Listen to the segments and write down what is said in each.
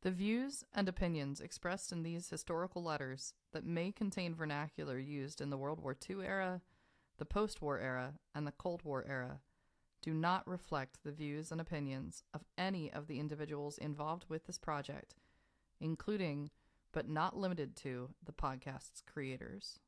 The views and opinions expressed in these historical letters that may contain vernacular used in the World War II era, the post-war era, and the Cold War era do not reflect the views and opinions of any of the individuals involved with this project, including, but not limited to, the podcast's creators.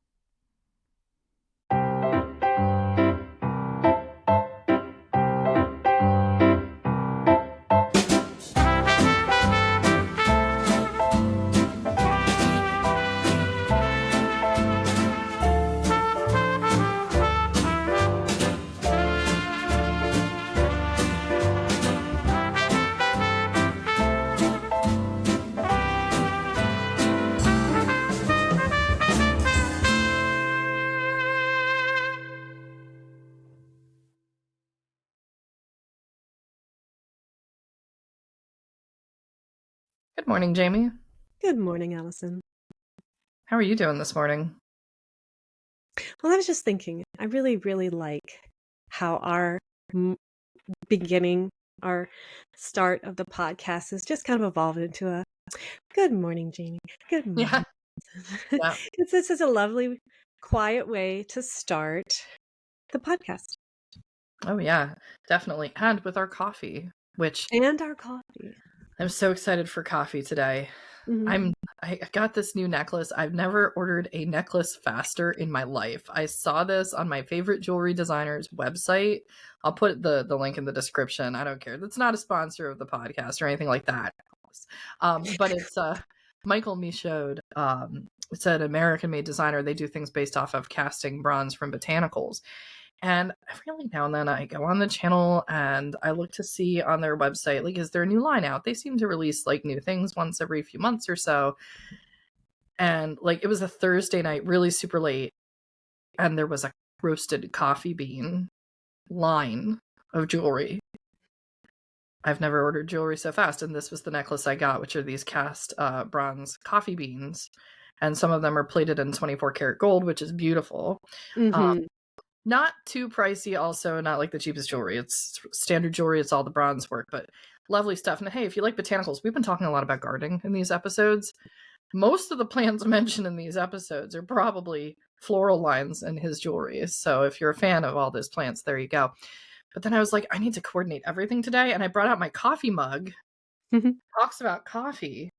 Good morning, Jamie. Good morning, Allison. How are you doing this morning? Well, I was just thinking, I really, really like how our beginning, our start of the podcast has just kind of evolved into a good morning, Jamie. Good morning. Yeah. This is a lovely, quiet way to start the podcast. Oh, yeah, definitely. And with our coffee, and our coffee. I'm so excited for coffee today. Mm-hmm. I got this new necklace. I've never ordered a necklace faster in my life. I saw this on my favorite jewelry designer's website. I'll put the link in the description. I don't care. That's not a sponsor of the podcast or anything like that. But it's Michael Michaud. It's an American-made designer. They do things based off of casting bronze from botanicals. And every now and then I go on the channel and I look to see on their website, like, is there a new line out? They seem to release like new things once every few months or so. And like, it was a Thursday night, really super late. And there was a roasted coffee bean line of jewelry. I've never ordered jewelry so fast. And this was the necklace I got, which are these cast bronze coffee beans. And some of them are plated in 24 karat gold, which is beautiful. Mm-hmm. Not too pricey, also not like the cheapest jewelry. It's standard jewelry. It's all the bronze work, but lovely stuff. And hey, if you like botanicals, we've been talking a lot about gardening in these episodes. Most of the plants mentioned in these episodes are probably floral lines in his jewelry. So if you're a fan of all those plants, there you go. But then I was like, I need to coordinate everything today. And I brought out my coffee mug. Talks about coffee.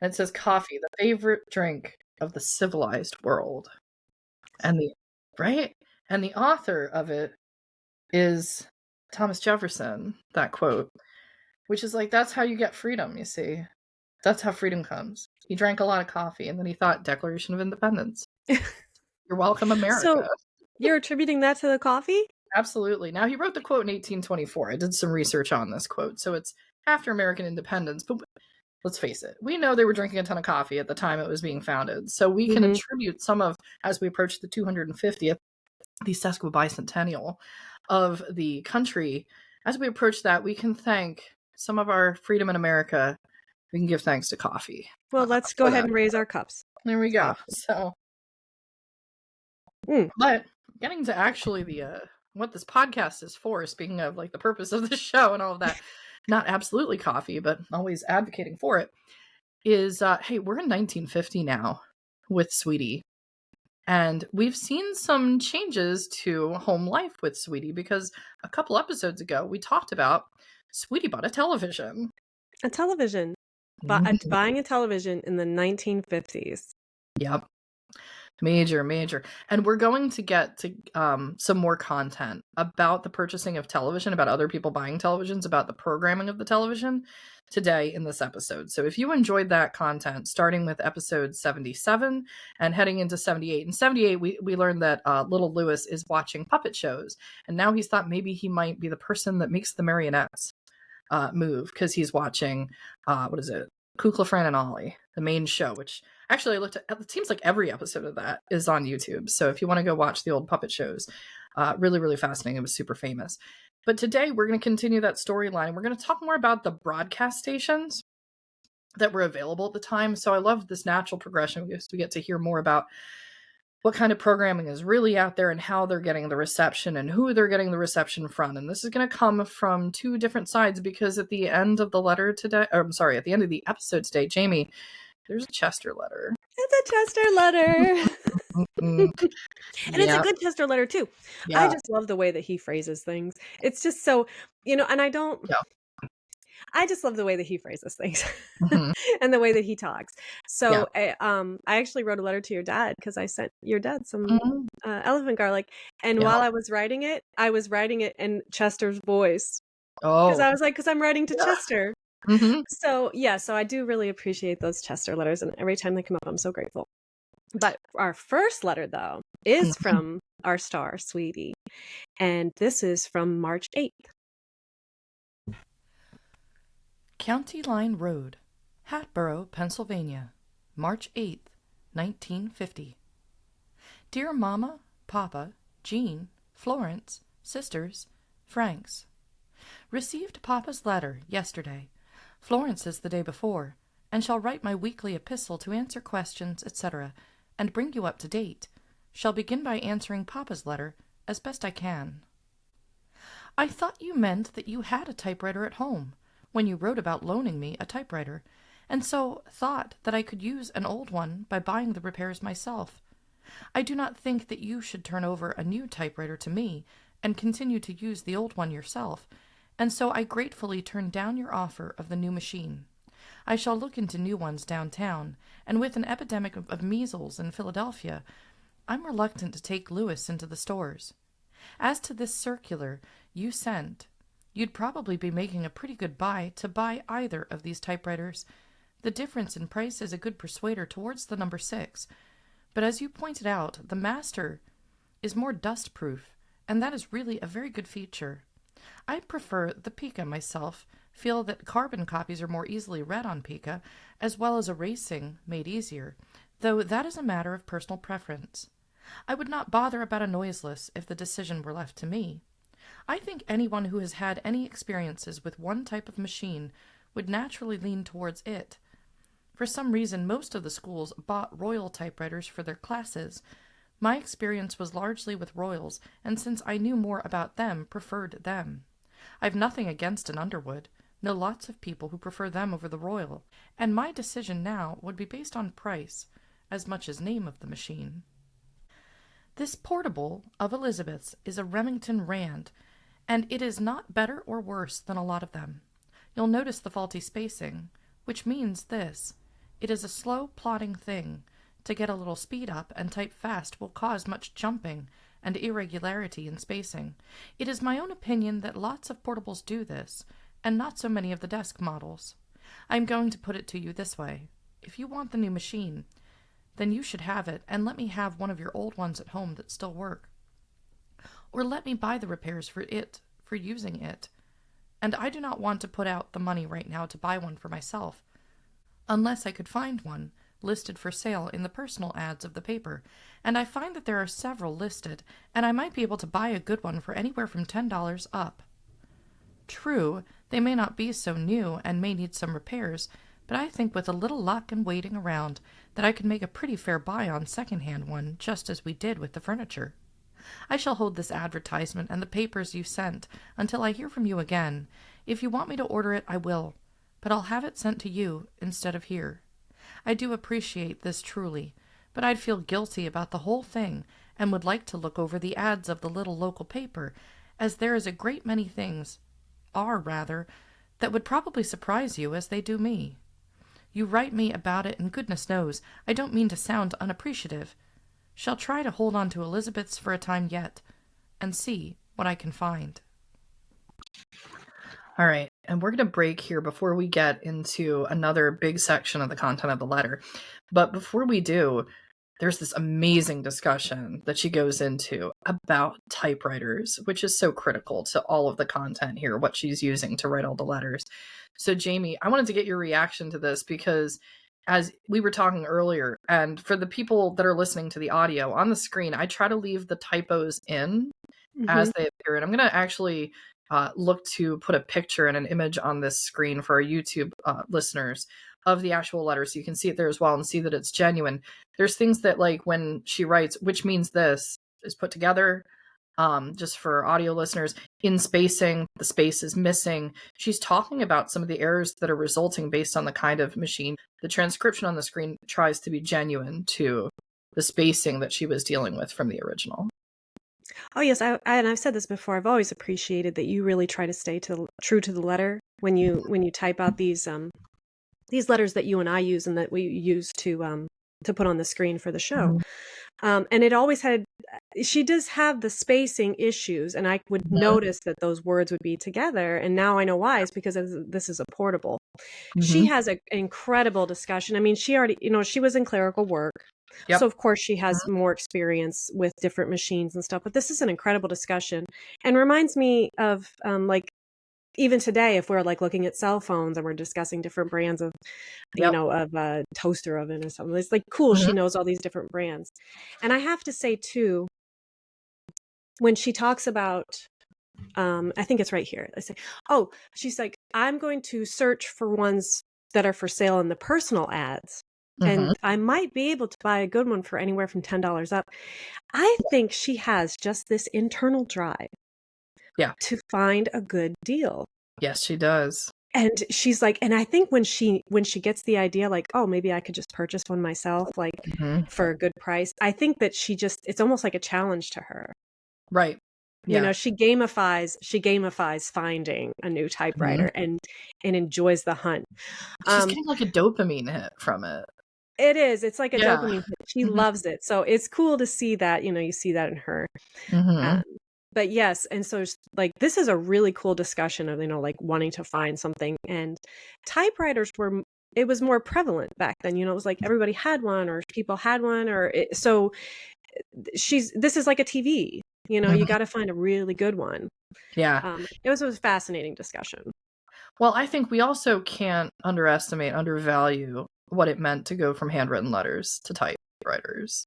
And it says coffee, the favorite drink of the civilized world. And the author of it is Thomas Jefferson, that quote, which is like, that's how you get freedom, you see. That's how freedom comes. He drank a lot of coffee, and then he thought, Declaration of Independence. You're welcome, America. So you're attributing that to the coffee? Absolutely. Now, he wrote the quote in 1824. I did some research on this quote, so it's after American independence, but let's face it, we know they were drinking a ton of coffee at the time it was being founded, so we can attribute some of, as we approach the 250th, the sesquibicentennial of the country, as we approach that, we can thank some of our freedom in America. We can give thanks to coffee. Well, let's go ahead and raise our cups. There we go. So, but getting to actually the what this podcast is for, speaking of like the purpose of the show and all of that, not absolutely coffee, but always advocating for it, is hey, we're in 1950 now with Sweetie. And we've seen some changes to home life with Sweetie, because a couple episodes ago we talked about Sweetie bought a television. A television. Buying a television in the 1950s. Yep. Major. And we're going to get to some more content about the purchasing of television, about other people buying televisions, about the programming of the television today in this episode. So if you enjoyed that content, starting with episode 77 and heading into 78. In 78, we learned that little Lewis is watching puppet shows. And now he's thought maybe he might be the person that makes the marionettes move, because he's watching, Kukla, Fran, and Ollie, the main show, which actually I looked at, it seems like every episode of that is on YouTube. So if you want to go watch the old puppet shows, really, really fascinating. It was super famous. But today we're going to continue that storyline. We're going to talk more about the broadcast stations that were available at the time. So I love this natural progression because we get to hear more about what kind of programming is really out there and how they're getting the reception and who they're getting the reception from. And this is going to come from two different sides, because at the end of the letter today, or I'm sorry, at the end of the episode today, Jamie, there's a Chester letter. It's a Chester letter. Mm-mm. And it's a Yeah. good Chester letter too. I Yeah. just love the way that he phrases things. It's just so, and I just love the way that he phrases things Mhm. and the way that he talks. Yeah. So I actually wrote a letter to your dad because I sent your dad some Mhm. elephant garlic. And Yeah. while I was writing it in Chester's voice because Oh. I was like, because I'm writing to Yeah. Chester. Mhm. So yeah, so I do really appreciate those Chester letters. And every time they come up, I'm so grateful. But our first letter, though, is Mhm. from our star, Sweetie. And this is from March 8th. County Line Road, Hatboro, Pennsylvania, March 8th, 1950. Dear Mama, Papa, Jean, Florence, Sisters, Franks. Received Papa's letter yesterday, Florence's the day before, and shall write my weekly epistle to answer questions, etc., and bring you up to date. Shall begin by answering Papa's letter as best I can. I thought you meant that you had a typewriter at home, when you wrote about loaning me a typewriter, and so thought that I could use an old one by buying the repairs myself. I do not think that you should turn over a new typewriter to me and continue to use the old one yourself, and so I gratefully turn down your offer of the new machine. I shall look into new ones downtown, and with an epidemic of measles in Philadelphia, I'm reluctant to take Lewis into the stores. As to this circular you sent, you'd probably be making a pretty good buy to buy either of these typewriters. The difference in price is a good persuader towards the number 6, but as you pointed out, the Master is more dust-proof, and that is really a very good feature. I prefer the Pica myself, feel that carbon copies are more easily read on Pica, as well as erasing made easier, though that is a matter of personal preference. I would not bother about a noiseless if the decision were left to me. I think anyone who has had any experiences with one type of machine would naturally lean towards it. For some reason, most of the schools bought Royal typewriters for their classes. My experience was largely with Royals, and since I knew more about them, preferred them. I've nothing against an Underwood, know lots of people who prefer them over the Royal, and my decision now would be based on price, as much as name of the machine. This portable of Elizabeth's is a Remington Rand, and it is not better or worse than a lot of them. You'll notice the faulty spacing, which means this. It is a slow, plodding thing. To get a little speed up and type fast will cause much jumping and irregularity in spacing. It is my own opinion that lots of portables do this, and not so many of the desk models. I am going to put it to you this way. If you want the new machine, then you should have it, and let me have one of your old ones at home that still work. Or let me buy the repairs for using it. And I do not want to put out the money right now to buy one for myself, unless I could find one listed for sale in the personal ads of the paper, and I find that there are several listed, and I might be able to buy a good one for anywhere from $10 up. True, they may not be so new and may need some repairs, but I think with a little luck and waiting around that I could make a pretty fair buy on second-hand one, just as we did with the furniture. I shall hold this advertisement and the papers you sent until I hear from you again. If you want me to order it, I will, but I'll have it sent to you instead of here. I do appreciate this truly, but I'd feel guilty about the whole thing and would like to look over the ads of the little local paper, as there is a great many things, that would probably surprise you as they do me. You write me about it, and goodness knows I don't mean to sound unappreciative. Shall try to hold on to Elizabeth's for a time yet, and see what I can find. All right, and we're going to break here before we get into another big section of the content of the letter. But before we do, there's this amazing discussion that she goes into about typewriters, which is so critical to all of the content here, what she's using to write all the letters. So, Jamie, I wanted to get your reaction to this because as we were talking earlier, and for the people that are listening to the audio on the screen, I try to leave the typos in as they appear. And I'm going to actually look to put a picture and an image on this screen for our YouTube listeners of the actual letter, so you can see it there as well and see that it's genuine. There's things that, like, when she writes, which means this is put together, just for audio listeners, in spacing, the space is missing. She's talking about some of the errors that are resulting based on the kind of machine. The transcription on the screen tries to be genuine to the spacing that she was dealing with from the original. Oh yes, and I've said this before. I've always appreciated that you really try to stay true to the letter when you type out these letters that you and I use and that we use to put on the screen for the show. Mm-hmm. And it always had. She does have the spacing issues, and I would notice that those words would be together. And now I know why. It's because this is a portable. She Mm-hmm. has an incredible discussion. I mean, she already, she was in clerical work. Yep. So, of course, she has more experience with different machines and stuff. But this is an incredible discussion and reminds me of, like, even today, if we're like looking at cell phones and we're discussing different brands of, Yep. of a toaster oven or something, it's like cool. Mm-hmm. She knows all these different brands. And I have to say, too, when she talks about, I think it's right here. I say, oh, she's like, I'm going to search for ones that are for sale in the personal ads. Mm-hmm. And I might be able to buy a good one for anywhere from $10 up. I think she has just this internal drive to find a good deal. Yes, she does. And she's like, and I think when she gets the idea, like, oh, maybe I could just purchase one myself, like for a good price. I think that it's almost like a challenge to her. Right. Yeah. She gamifies finding a new typewriter and enjoys the hunt. She's getting like a dopamine hit from it. It is. It's like a dopamine hit. She loves it. So it's cool to see that, you see that in her. But yes, and so like this is a really cool discussion of, like wanting to find something, and typewriters it was more prevalent back then. It was like everybody had one or people had one, so this is like a TV. You got to find a really good one. Yeah. It was a fascinating discussion. Well, I think we also can't undervalue what it meant to go from handwritten letters to typewriters.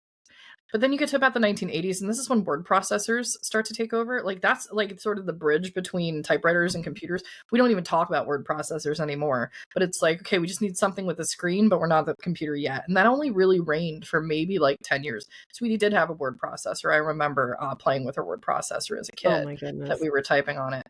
But then you get to about the 1980s, and this is when word processors start to take over. Like, that's like sort of the bridge between typewriters and computers. We don't even talk about word processors anymore. But it's like, okay, we just need something with a screen, but we're not the computer yet. And that only really reigned for maybe like 10 years. Sweetie did have a word processor. I remember playing with her word processor as a kid. Oh my goodness. That we were typing on it.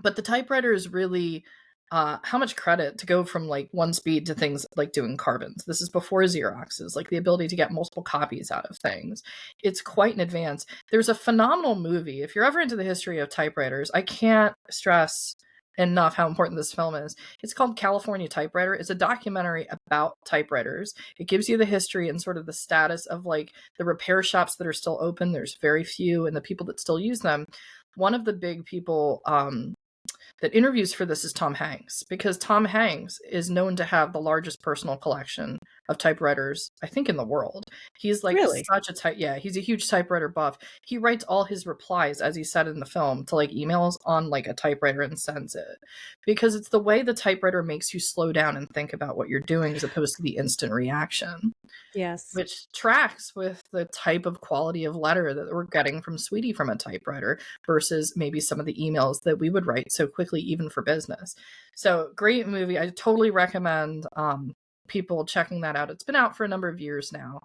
But the typewriter is really... how much credit to go from like one speed to things like doing carbons. This is before Xeroxes, like the ability to get multiple copies out of things. It's quite an advance. There's a phenomenal movie. If you're ever into the history of typewriters, I can't stress enough how important this film is. It's called California Typewriter. It's a documentary about typewriters. It gives you the history and sort of the status of like the repair shops that are still open. There's very few, and the people that still use them. One of the big people that interviews for this is Tom Hanks, because Tom Hanks is known to have the largest personal collection of typewriters, I think, in the world. He's like such a he's a huge typewriter buff. He writes all his replies, as he said in the film, to like emails on like a typewriter and sends it, because it's the way the typewriter makes you slow down and think about what you're doing as opposed to the instant reaction. Yes. Which tracks with the type of quality of letter that we're getting from Sweetie from a typewriter versus maybe some of the emails that we would write so quickly, even for business. So great movie. I totally recommend people checking that out. It's been out for a number of years now,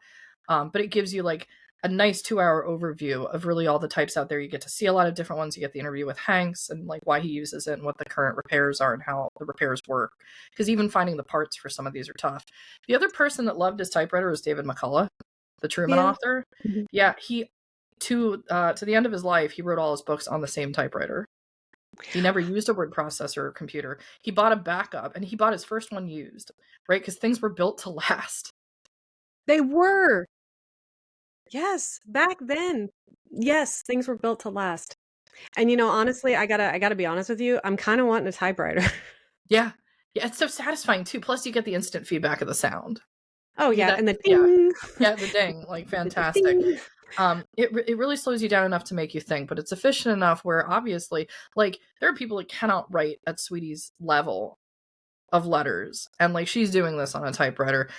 but it gives you like a nice 2-hour overview of really all the types out there. You get to see a lot of different ones. You get the interview with Hanks and like why he uses it and what the current repairs are and how the repairs work. Because even finding the parts for some of these are tough. The other person that loved his typewriter was David McCullough, the Truman author. Yeah, he to the end of his life, he wrote all his books on the same typewriter. He never used a word processor or computer. He bought a backup, and he bought his first one used, right? Because things were built to last. They were. Yes, back then. Yes, things were built to last. And honestly, I gotta be honest with you. I'm kind of wanting a typewriter. Yeah, it's so satisfying too. Plus, you get the instant feedback of the sound. Oh yeah, and the ding. Yeah, the ding, like fantastic. It really slows you down enough to make you think, but it's efficient enough where obviously, like, there are people that cannot write at Sweetie's level of letters, and like she's doing this on a typewriter.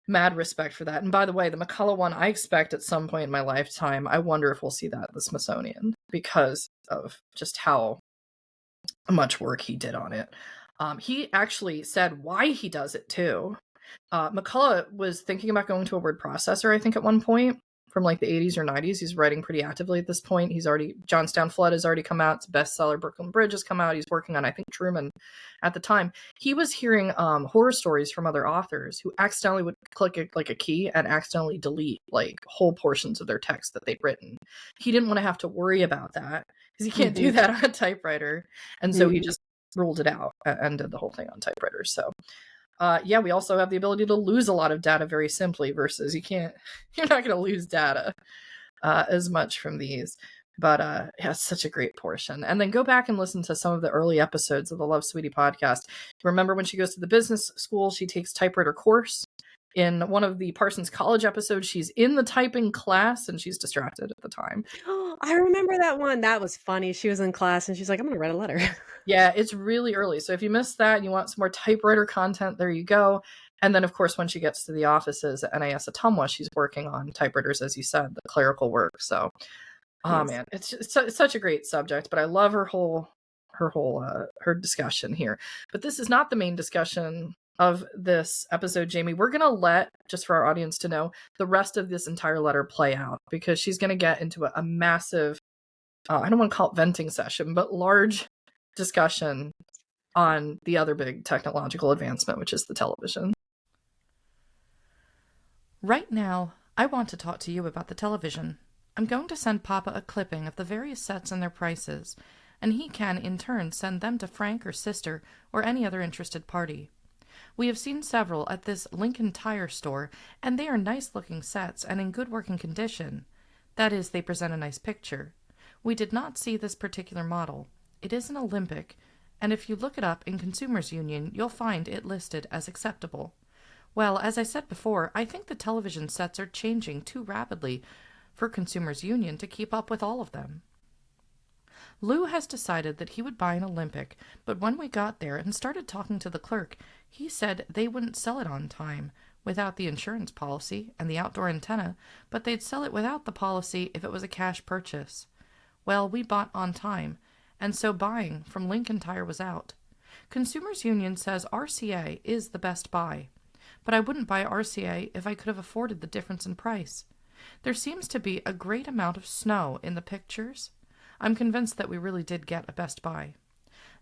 Mad respect for that. And by the way, the McCullough one, I expect at some point in my lifetime, I wonder if we'll see that at the Smithsonian because of just how much work he did on it. He actually said why he does it too. McCullough was thinking about going to a word processor, I think, at one point from like the 80s or 90s. He's writing pretty actively at this point. He's already, Johnstown Flood has already come out. It's a bestseller. Brooklyn Bridge has come out. He's working on, I think, Truman at the time. He was hearing horror stories from other authors who accidentally would click a key and accidentally delete like whole portions of their text that they'd written. He didn't want to have to worry about that because you can't do that on a typewriter. And so he just ruled it out and did the whole thing on typewriters. So yeah, we also have the ability to lose a lot of data very simply versus you're not going to lose data as much from these. But yeah, it's such a great portion. And then go back and listen to some of the early episodes of the Love Sweetie podcast. Remember when she goes to the business school, she takes typewriter course. In one of the Parsons College episodes, she's in the typing class and she's distracted at the time. Oh, I remember that one. That was funny. She was in class and she's like, I'm going to write a letter. Yeah, it's really early. So if you missed that and you want some more typewriter content, there you go. And then, of course, when she gets to the offices at NIS Ottumwa, she's working on typewriters, as you said, the clerical work. So, oh man, it's such a great subject. But I love her discussion here. But this is not the main discussion of this episode, Jamie. We're going to let, just for our audience to know, the rest of this entire letter play out because she's going to get into a massive, I don't want to call it venting session, but large discussion on the other big technological advancement, which is the television. Right now, I want to talk to you about the television. I'm going to send Papa a clipping of the various sets and their prices, and he can, in turn, send them to Frank or Sister or any other interested party. We have seen several at this Lincoln Tire store, and they are nice-looking sets and in good working condition. That is, they present a nice picture. We did not see this particular model. It is an Olympic, and if you look it up in Consumers Union, you'll find it listed as acceptable. Well, as I said before, I think the television sets are changing too rapidly for Consumers Union to keep up with all of them. Lou has decided that he would buy an Olympic, but when we got there and started talking to the clerk, he said they wouldn't sell it on time, without the insurance policy and the outdoor antenna, but they'd sell it without the policy if it was a cash purchase. Well, we bought on time, and so buying from Lincoln Tire was out. Consumers Union says RCA is the best buy, but I wouldn't buy RCA if I could have afforded the difference in price. There seems to be a great amount of snow in the pictures. I'm convinced that we really did get a best buy.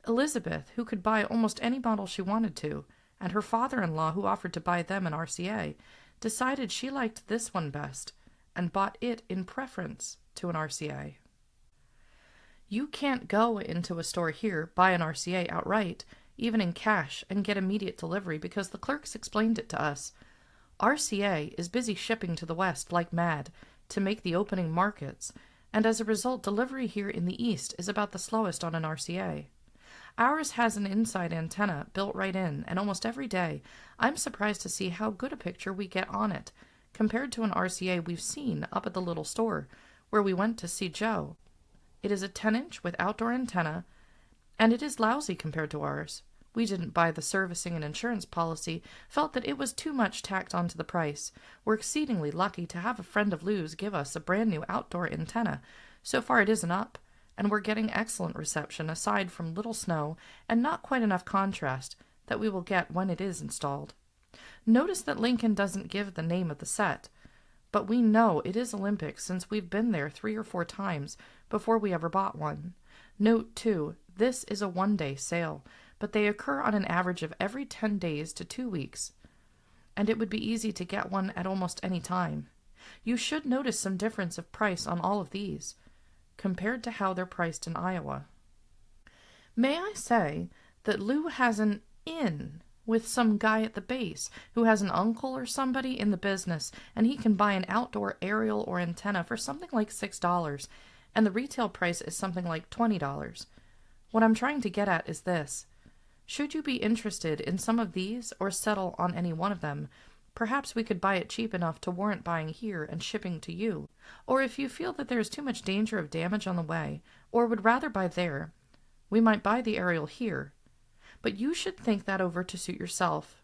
Elizabeth, who could buy almost any model she wanted to, and her father-in-law, who offered to buy them an RCA, decided she liked this one best, and bought it in preference to an RCA. You can't go into a store here, buy an RCA outright, even in cash, and get immediate delivery because the clerks explained it to us. RCA is busy shipping to the West like mad to make the opening markets, and as a result, delivery here in the East is about the slowest on an RCA. Ours has an inside antenna built right in, and almost every day, I'm surprised to see how good a picture we get on it, compared to an RCA we've seen up at the little store, where we went to see Joe. It is a 10-inch with outdoor antenna, and it is lousy compared to ours. We didn't buy the servicing and insurance policy, felt that it was too much tacked onto the price. We're exceedingly lucky to have a friend of Lou's give us a brand new outdoor antenna. So far it isn't up, and we're getting excellent reception aside from little snow and not quite enough contrast that we will get when it is installed. Notice that Lincoln doesn't give the name of the set, but we know it is Olympic since we've been there 3 or 4 times before we ever bought one. Note, too, this is a one-day sale, but they occur on an average of every 10 days to 2 weeks, and it would be easy to get one at almost any time. You should notice some difference of price on all of these, compared to how they're priced in Iowa. May I say that Lou has an in with some guy at the base who has an uncle or somebody in the business, and he can buy an outdoor aerial or antenna for something like $6, and the retail price is something like $20. What I'm trying to get at is this. Should you be interested in some of these or settle on any one of them, perhaps we could buy it cheap enough to warrant buying here and shipping to you. Or if you feel that there is too much danger of damage on the way, or would rather buy there, we might buy the aerial here. But you should think that over to suit yourself.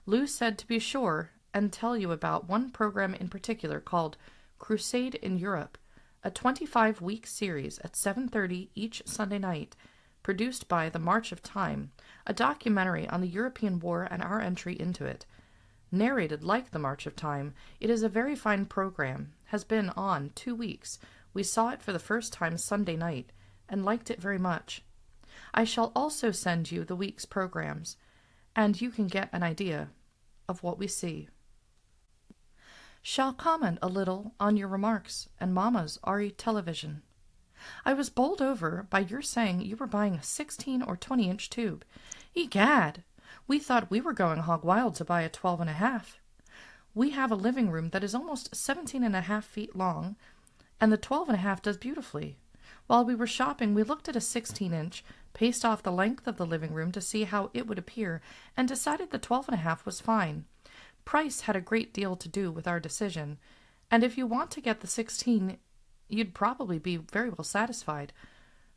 Lou said to be sure and tell you about one program in particular called Crusade in Europe, a 25-week series at 7:30 each Sunday night, produced by The March of Time, a documentary on the European War and our entry into it. Narrated like The March of Time, it is a very fine program, has been on 2 weeks. We saw it for the first time Sunday night, and liked it very much. I shall also send you the week's programs, and you can get an idea of what we see. Shall comment a little on your remarks and Mama's RE television. I was bowled over by your saying you were buying a 16 or 20-inch tube. Egad! We thought we were going hog wild to buy a 12.5. We have a living room that is almost 17.5 feet long, and the 12.5 does beautifully. While we were shopping, we looked at a 16-inch, paced off the length of the living room to see how it would appear, and decided the 12.5 was fine. Price had a great deal to do with our decision, and if you want to get the 16, you'd probably be very well satisfied.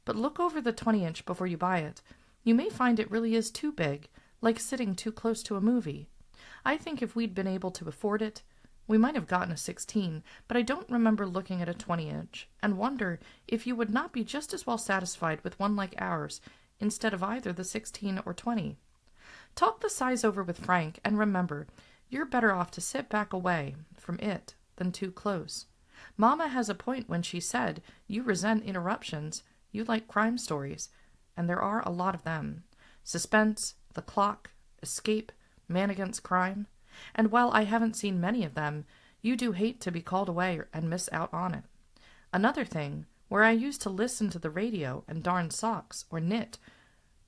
But look over the 20-inch before you buy it. You may find it really is too big, like sitting too close to a movie. I think if we'd been able to afford it, we might have gotten a 16, but I don't remember looking at a 20-inch, and wonder if you would not be just as well satisfied with one like ours, instead of either the 16 or 20. Talk the size over with Frank, and remember, you're better off to sit back away from it than too close. Mama has a point when she said you resent interruptions, you like crime stories, and there are a lot of them. Suspense, The Clock, Escape, Man Against Crime. And while I haven't seen many of them, you do hate to be called away and miss out on it. Another thing, where I used to listen to the radio and darn socks or knit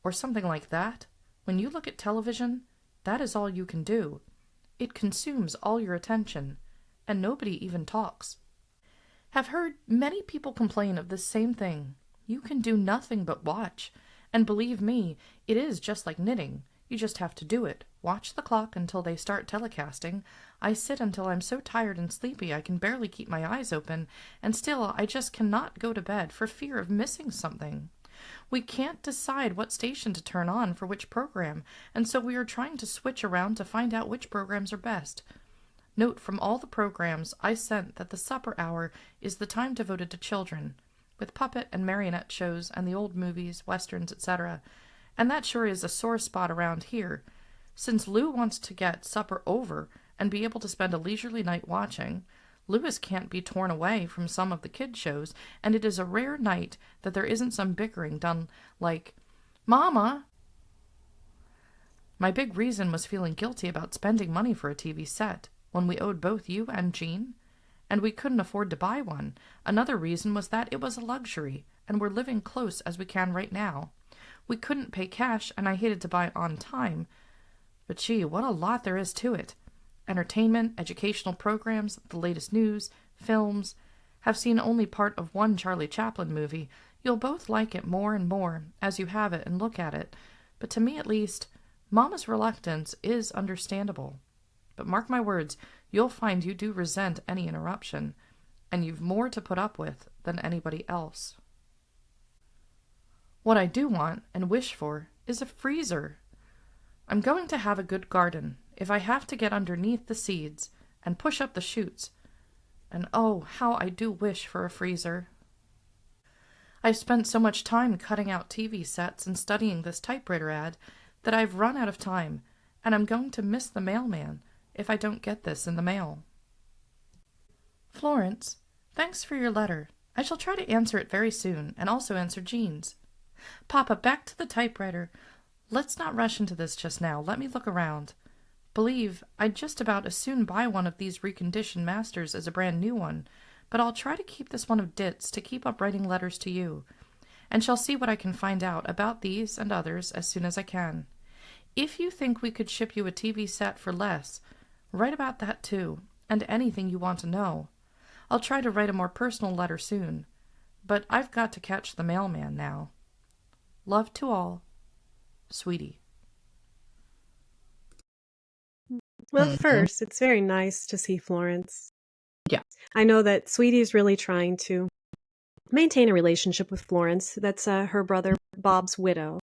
or something like that, when you look at television, that is all you can do. It consumes all your attention, and nobody even talks. Have heard many people complain of this same thing. You can do nothing but watch, and believe me, it is just like knitting. You just have to do it. Watch the clock until they start telecasting. I sit until I'm so tired and sleepy I can barely keep my eyes open, and still I just cannot go to bed for fear of missing something. We can't decide what station to turn on for which program, and so we are trying to switch around to find out which programs are best. Note from all the programs I sent that the supper hour is the time devoted to children, with puppet and marionette shows and the old movies, westerns, etc., and that sure is a sore spot around here. Since Lou wants to get supper over and be able to spend a leisurely night watching, Lewis can't be torn away from some of the kid shows, and it is a rare night that there isn't some bickering done like, "Mama!" My big reason was feeling guilty about spending money for a TV set, when we owed both you and Jean, and we couldn't afford to buy one. Another reason was that it was a luxury, and we're living close as we can right now. We couldn't pay cash, and I hated to buy on time. But gee, what a lot there is to it. Entertainment, educational programs, the latest news, films. Have seen only part of one Charlie Chaplin movie. You'll both like it more and more as you have it and look at it. But to me at least, Mama's reluctance is understandable. But mark my words, you'll find you do resent any interruption, and you've more to put up with than anybody else. What I do want and wish for is a freezer. I'm going to have a good garden, if I have to get underneath the seeds and push up the shoots. And oh, how I do wish for a freezer. I've spent so much time cutting out TV sets and studying this typewriter ad that I've run out of time, and I'm going to miss the mailman if I don't get this in the mail. Florence, thanks for your letter. I shall try to answer it very soon, and also answer Jean's. Papa, back to the typewriter. Let's not rush into this just now. Let me look around. Believe I'd just about as soon buy one of these reconditioned masters as a brand new one, but I'll try to keep this one of Dit's to keep up writing letters to you, and shall see what I can find out about these and others as soon as I can. If you think we could ship you a TV set for less, write about that too, and anything you want to know. I'll try to write a more personal letter soon, but I've got to catch the mailman now. Love to all, Sweetie. Well, first, it's very nice to see Florence. Yeah. I know that Sweetie is really trying to maintain a relationship with Florence. That's her brother Bob's widow.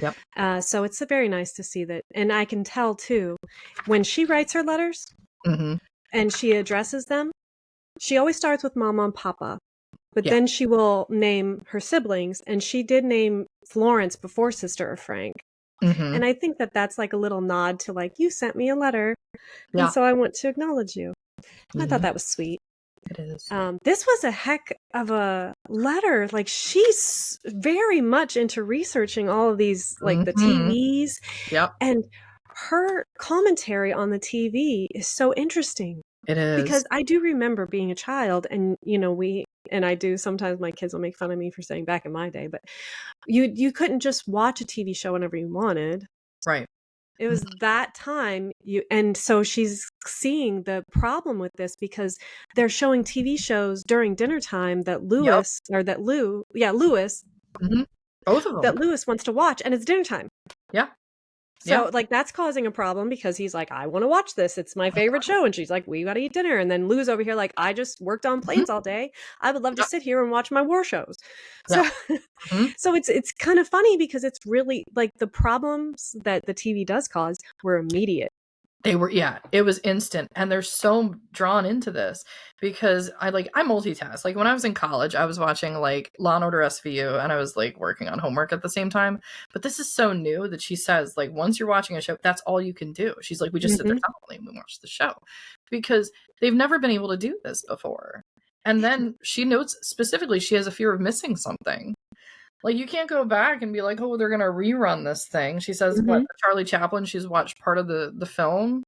Yep. So it's very nice to see that. And I can tell, too, when she writes her letters and she addresses them, she always starts with Mama and Papa. but then she will name her siblings, and she did name Florence before Sister of Frank. Mm-hmm. And I think that that's like a little nod to like, you sent me a letter, Yeah. and so I want to acknowledge you. And I thought Mhm. that was sweet. It is. This was a heck of a letter. Like, she's very much into researching all of these, like the Mhm. TVs. Yep. And her commentary on the TV is so interesting. It is. Because I do remember being a child, and I do sometimes, my kids will make fun of me for saying back in my day, but you couldn't just watch a TV show whenever you wanted. Right. It was that time and so she's seeing the problem with this, because they're showing TV shows during dinner time that Lewis Mm-hmm. Both of them. that Lewis wants to watch, and it's dinner time. Yeah. So like, that's causing a problem, because he's like, I want to watch this. It's my favorite show. And she's like, we got to eat dinner. And then Lou's over here like, I just worked on planes all day. I would love to sit here and watch my war shows. So, so it's kind of funny, because it's really like the problems that the TV does cause were immediate. They were, it was instant. And they're so drawn into this because I multitask. Like when I was in college, I was watching like Law and Order SVU, and I was like working on homework at the same time. But this is so new that she says, like, once you're watching a show, that's all you can do. She's like, we just sit there silently and we watch the show, because they've never been able to do this before. And then she notes specifically she has a fear of missing something. Like, you can't go back and be like, oh, they're going to rerun this thing. She says, what, Charlie Chaplin, she's watched part of the film.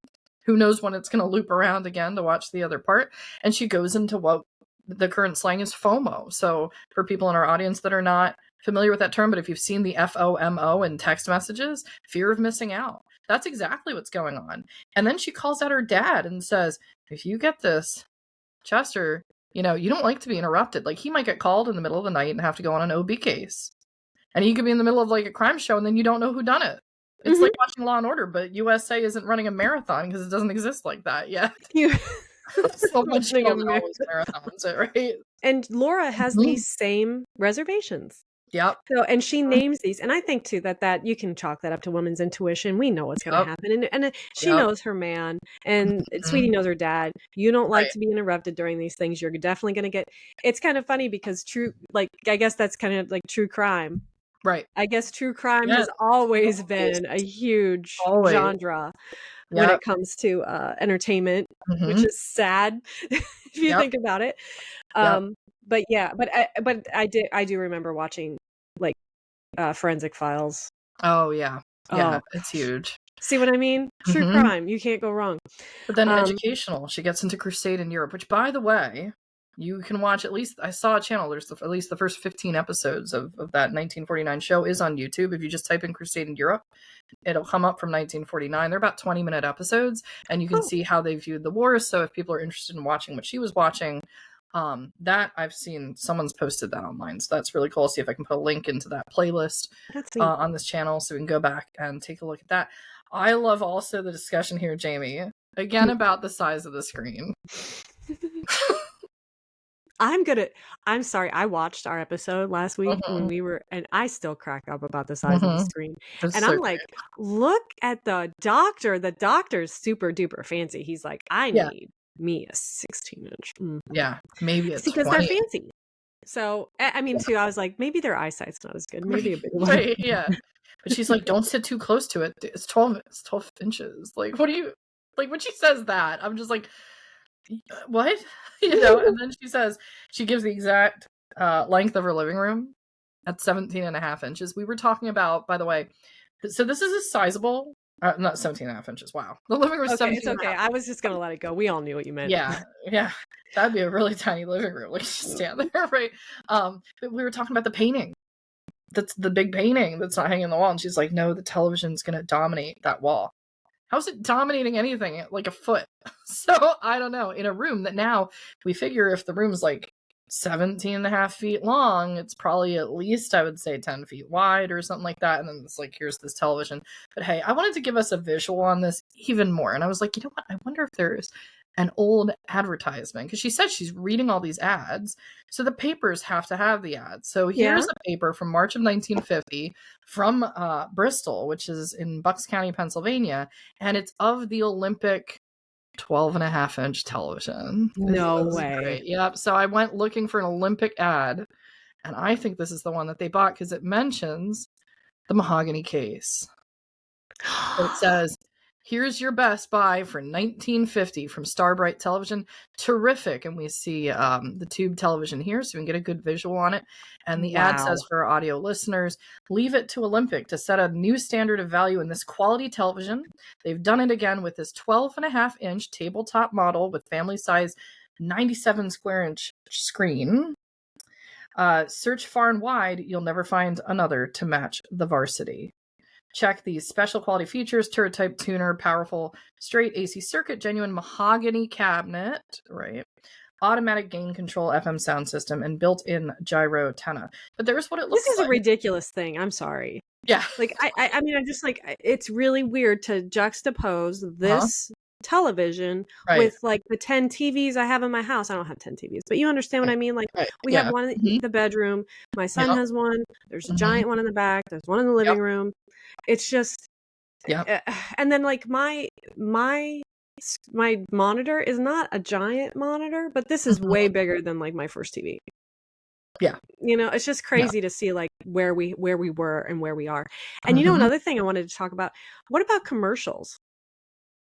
Who knows when it's going to loop around again to watch the other part. And she goes into what the current slang is FOMO. So for people in our audience that are not familiar with that term, but if you've seen the FOMO in text messages, fear of missing out. That's exactly what's going on. And then she calls out her dad and says, if you get this, Chester, you don't like to be interrupted. Like, he might get called in the middle of the night and have to go on an OB case. And he could be in the middle of like a crime show, and then you don't know who done it. It's like watching Law and Order, but USA isn't running a marathon because it doesn't exist like that yet. So much marathons, right? And Laura has these same reservations. Yep. So, and she names these, and I think too that you can chalk that up to woman's intuition. We know what's going to happen, and she knows her man, and Sweetie knows her dad. You don't like to be interrupted during these things. You're definitely going to get. It's kind of funny because I guess that's kind of like true crime, right? I guess true crime has always been a huge genre when it comes to entertainment, which is sad if you think about it. But yeah, but I do remember watching like Forensic Files. Oh yeah, it's huge. See what I mean? True crime, you can't go wrong. But then educational, she gets into Crusade in Europe, which, by the way, you can watch. At least I saw a channel. There's at least the first 15 episodes of that 1949 show is on YouTube. If you just type in Crusade in Europe, it'll come up from 1949. They're about 20-minute episodes, and you can see how they viewed the war. So if people are interested in watching what she was watching. That I've seen someone's posted that online, so that's really cool. I'll see if I can put a link into that playlist on this channel so we can go back and take a look at that. I love also the discussion here, Jamie, again about the size of the screen. I'm sorry, I watched our episode last week when we were, and I still crack up about the size of the screen. And I'm like, look at the doctor. The doctor's super duper fancy. He's like, I need me a 16-inch. Yeah, maybe it's because they're fancy. So I mean, too, I was like, maybe their eyesight's not as good. Maybe a big one. Right, yeah. But she's like, don't sit too close to it. It's 12 inches. Like, what do you like when she says that? I'm just like, what? And then she gives the exact length of her living room at 17.5 inches. We were talking about, by the way, so this is a sizable. Not 17.5 inches. Wow. The living room is 17. It's okay. I was just going to let it go. We all knew what you meant. Yeah. That'd be a really tiny living room. Like, just stand there, right? But we were talking about the painting. That's the big painting that's not hanging on the wall. And she's like, no, the television's going to dominate that wall. How's it dominating anything like a foot? So I don't know. In a room that now we figure if the room's like 17.5 feet long, it's probably at least, I would say, 10 feet wide or something like that. And then it's like, here's this television. But hey, I wanted to give us a visual on this even more. And I was like, you know what? I wonder if there's an old advertisement, because she said she's reading all these ads. So the papers have to have the ads. So here's a paper from March of 1950 from Bristol, which is in Bucks County, Pennsylvania. And it's of the Olympic 12.5-inch television. This No is way. great. Yep. So I went looking for an Olympic ad, and I think this is the one that they bought because it mentions the mahogany case. It says, "Here's your best buy for 1950 from Starbright Television. Terrific." And we see the tube television here, so we can get a good visual on it. And the ad says, for our audio listeners, "Leave it to Olympic to set a new standard of value in this quality television. They've done it again with this 12.5-inch tabletop model with family size 97 square inch screen. Search far and wide, you'll never find another to match the Varsity. Check these special quality features: turret type tuner, powerful straight AC circuit, genuine mahogany cabinet, right? Automatic gain control, FM sound system, and built-in gyro antenna." But there's what it looks This is like. a ridiculous thing. I'm sorry. Yeah. Like, I mean, I'm just like, it's really weird to juxtapose this television with like the 10 TVs I have in my house. I don't have 10 TVs, but you understand what I mean? Like, we have one in the bedroom. My son has one. There's a giant one in the back. There's one in the living room. It's just, and then like my monitor is not a giant monitor, but this is way bigger than like my first TV. Yeah. You know, it's just crazy to see like where we were and where we are. And you know, another thing I wanted to talk about, what about commercials?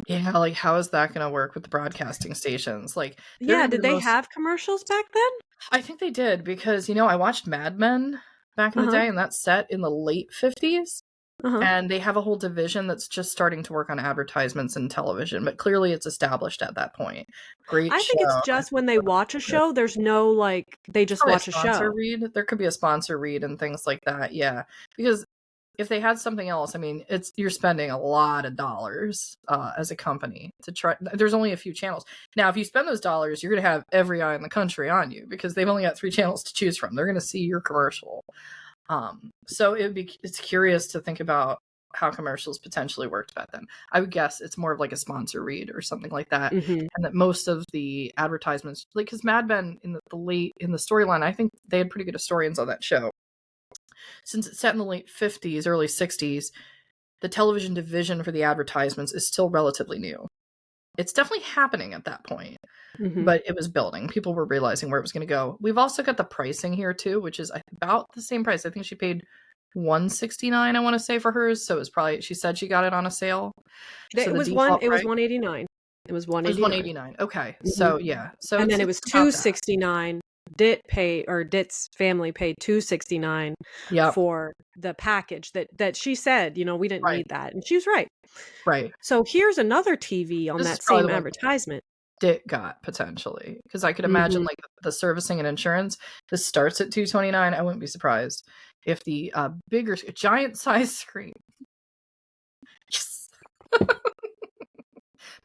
Yeah, like how is that going to work with the broadcasting stations? Like, yeah, did they have commercials back then? I think they did, because, you know, I watched Mad Men back in the day, and that's set in the late 50s. And they have a whole division that's just starting to work on advertisements and television, but clearly it's established at that point. Great show. I think it's just when they watch a show, there's no like, they just watch a show. Read. There could be a sponsor read and things like that. Yeah, because if they had something else, I mean, you're spending a lot of dollars as a company to try. There's only a few channels. Now, if you spend those dollars, you're going to have every eye in the country on you, because they've only got 3 channels to choose from. They're going to see your commercial. So it's curious to think about how commercials potentially worked back then. I would guess it's more of like a sponsor read or something like that, and that most of the advertisements, like, because Mad Men in the storyline, I think they had pretty good historians on that show. Since it's set in the late 50s, early 60s, the television division for the advertisements is still relatively new. It's definitely happening at that point. But it was building. People were realizing where it was going to go. We've also got the pricing here too, which is about the same price. I think she paid $169, I want to say, for hers. So it was probably, she said she got it on a sale. It was $189. It was $189. Okay. So yeah. So and then it was $269. Dit's family paid $269 for the package that she said, you know, we didn't need that. And she was right. Right. So here's another TV on that same advertisement. Dit got, potentially, because I could imagine like the servicing and insurance, this starts at $229. I wouldn't be surprised if the bigger giant size screen, yes,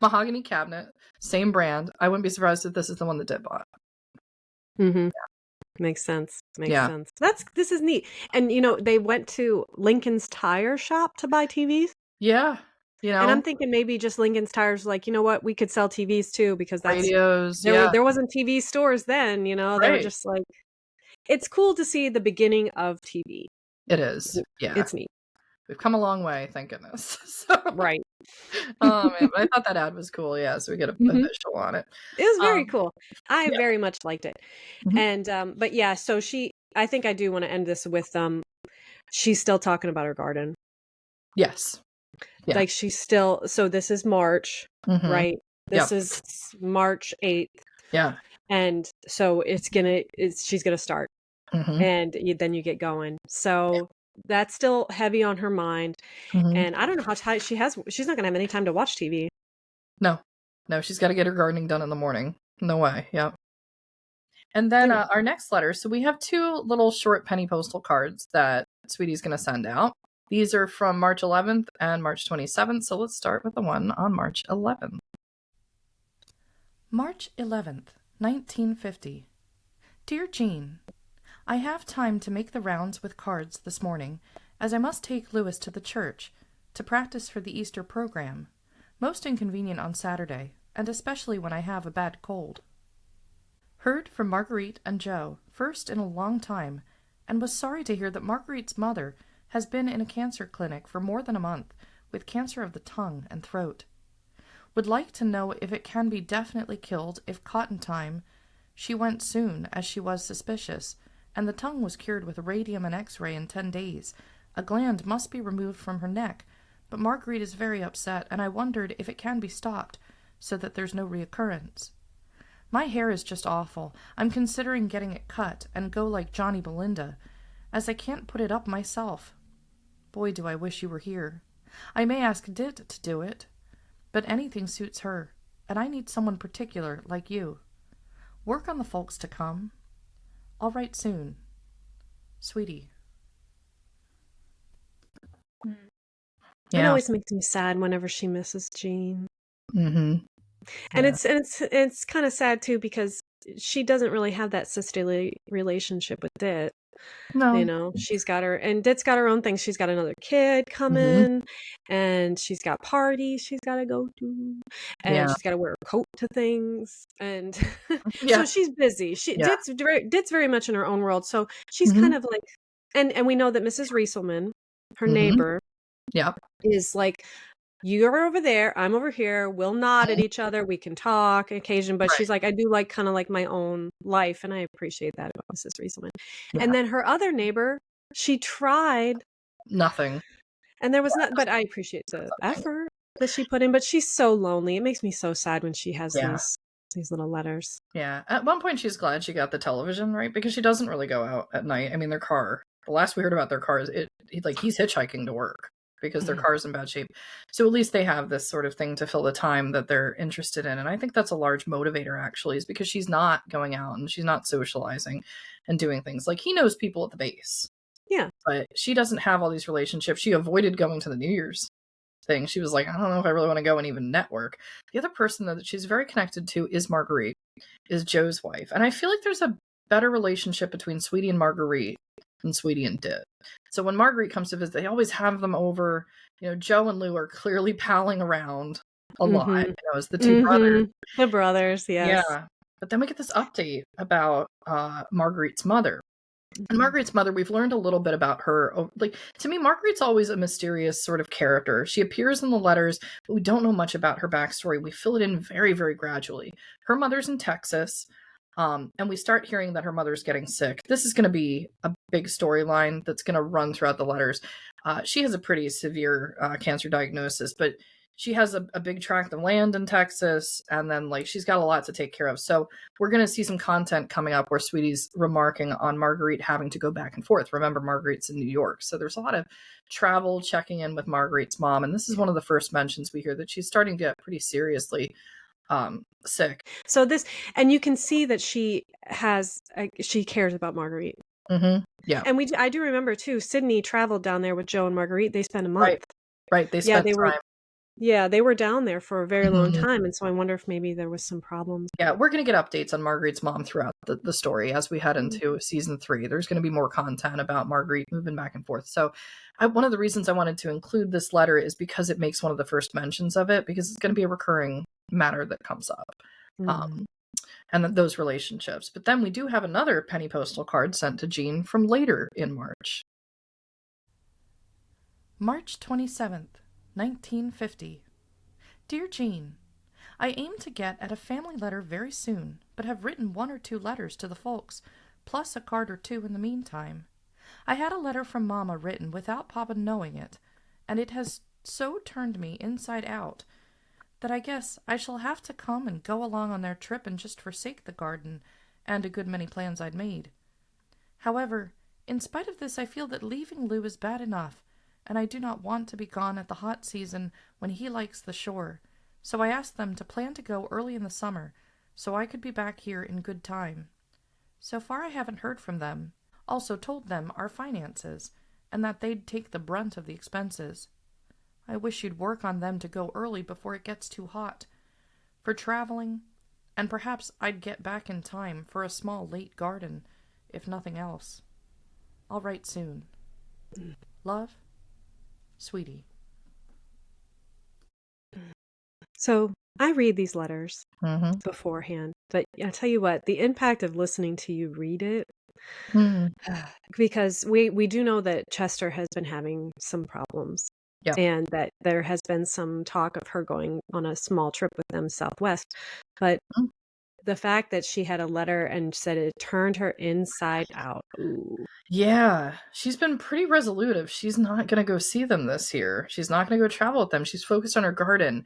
mahogany cabinet, same brand, I wouldn't be surprised if this is the one that Dit bought. Makes sense. Sense. This is neat. And you know, they went to Lincoln's Tire Shop to buy TVs. Yeah. You know, and I'm thinking maybe just Lincoln's Tires, like, you know what, we could sell TVs too, because that's radios. There wasn't TV stores then, you know. They were just like, it's cool to see the beginning of TV. It is. Yeah, it's neat. We've come a long way, thank goodness. So, right. Oh man, but I thought that ad was cool. Yeah, so we get a visual on it. It was very cool. I very much liked it. And but yeah, so I think I do want to end this with she's still talking about her garden. Yes. Yeah. Like she's still, so this is March, right? This is March 8th. Yeah. And so she's going to start and then you get going. So that's still heavy on her mind. And I don't know how tight she's not going to have any time to watch TV. No, she's got to get her gardening done in the morning. No way. Yeah. And then our next letter. So we have 2 little short penny postal cards that Sweetie's going to send out. These are from March 11th and March 27th, so let's start with the one on March 11th. March 11th, 1950. Dear Jean, I have time to make the rounds with cards this morning, as I must take Louis to the church to practice for the Easter program. Most inconvenient on Saturday, and especially when I have a bad cold. Heard from Marguerite and Joe, first in a long time, and was sorry to hear that Marguerite's mother has been in a cancer clinic for more than a month, with cancer of the tongue and throat. Would like to know if it can be definitely killed if caught in time. She went soon, as she was suspicious, and the tongue was cured with radium and X-ray in 10 days. A gland must be removed from her neck, but Marguerite is very upset, and I wondered if it can be stopped, so that there's no reoccurrence. My hair is just awful. I'm considering getting it cut and go like Johnny Belinda, as I can't put it up myself. Boy, do I wish you were here. I may ask Dit to do it, but anything suits her, and I need someone particular like you. Work on the folks to come. I'll write soon. Sweetie. It always makes me sad whenever she misses Jean. Mm-hmm. And Yeah. it's kind of sad too, because she doesn't really have that sisterly relationship with Dit. No. You know, she's got her, and Dit's got her own things. She's got another kid coming, and she's got parties she's got to go to, and Yeah. she's got to wear a coat to things, and Yeah. so she's busy. Yeah. Dit's very much in her own world, so she's kind of like, and we know that Mrs. Rieselman, her neighbor, Yeah. is like, you're over there, I'm over here, we'll nod at each other, we can talk on occasion, but Right. she's like, I do like kind of like my own life, and I appreciate that about Mrs. Rieselman. Yeah. And then her other neighbor, she tried, Nothing. and there was not, but I appreciate the effort that she put in, but she's so lonely. It makes me so sad when she has these little letters. Yeah. At one point, she's glad she got the television, right? Because she doesn't really go out at night. I mean, their car. The last we heard about their car is he's hitchhiking to work because their car's in bad shape. So at least they have this sort of thing to fill the time that they're interested in. And I think that's a large motivator, actually, is because she's not going out and she's not socializing and doing things. Like, he knows people at the base. Yeah. But she doesn't have all these relationships. She avoided going to the New Year's thing. She was like, I don't know if I really want to go and even network. The other person that she's very connected to is Marguerite, is Joe's wife. And I feel like there's a better relationship between Sweetie and Marguerite than Sweetie and Dit. So when Marguerite comes to visit, they always have them over. You know, Joe and Lou are clearly palling around a lot, you know, as the two brothers. The brothers, yes. Yeah. But then we get this update about Marguerite's mother. And Marguerite's mother, we've learned a little bit about her. Like, to me, Marguerite's always a mysterious sort of character. She appears in the letters, but we don't know much about her backstory. We fill it in very, very gradually. Her mother's in Texas, and we start hearing that her mother's getting sick. This is going to be a big storyline that's going to run throughout the letters. She has a pretty severe cancer diagnosis, but she has a big tract of land in Texas, and then like she's got a lot to take care of. So we're going to see some content coming up where Sweetie's remarking on Marguerite having to go back and forth. Remember, Marguerite's in New York, so there's a lot of travel, checking in with Marguerite's mom, and this is one of the first mentions we hear that she's starting to get pretty seriously sick. So this, and you can see that she cares about Marguerite. Yeah, and I do remember too. Sydney traveled down there with Joe and Marguerite. They spent a month. Right. They spent time. Yeah, they were down there for a very long time, and so I wonder if maybe there was some problems. Yeah, we're going to get updates on Marguerite's mom throughout the story as we head into season 3. There's going to be more content about Marguerite moving back and forth. So one of the reasons I wanted to include this letter is because it makes one of the first mentions of it, because it's going to be a recurring matter that comes up. And those relationships. But then we do have another penny postal card sent to Jean from later in March. March 27th. 1950. Dear Jean, I aim to get at a family letter very soon, but have written 1 or 2 letters to the folks, plus a card or 2 in the meantime. I had a letter from Mama written without Papa knowing it, and it has so turned me inside out that I guess I shall have to come and go along on their trip and just forsake the garden and a good many plans I'd made. However, in spite of this, I feel that leaving Lou is bad enough, and I do not want to be gone at the hot season when he likes the shore, so I asked them to plan to go early in the summer, so I could be back here in good time. So far I haven't heard from them. Also told them our finances, and that they'd take the brunt of the expenses. I wish you'd work on them to go early before it gets too hot, for traveling, and perhaps I'd get back in time for a small late garden, if nothing else. I'll write soon. Love, Sweetie. So I read these letters beforehand, but I tell you what, the impact of listening to you read it, because we do know that Chester has been having some problems. Yeah. and that there has been some talk of her going on a small trip with them southwest. But Mm. the fact that she had a letter and said it turned her inside out. Ooh. Yeah, she's been pretty resolutive. She's not going to go see them this year. She's not going to go travel with them. She's focused on her garden.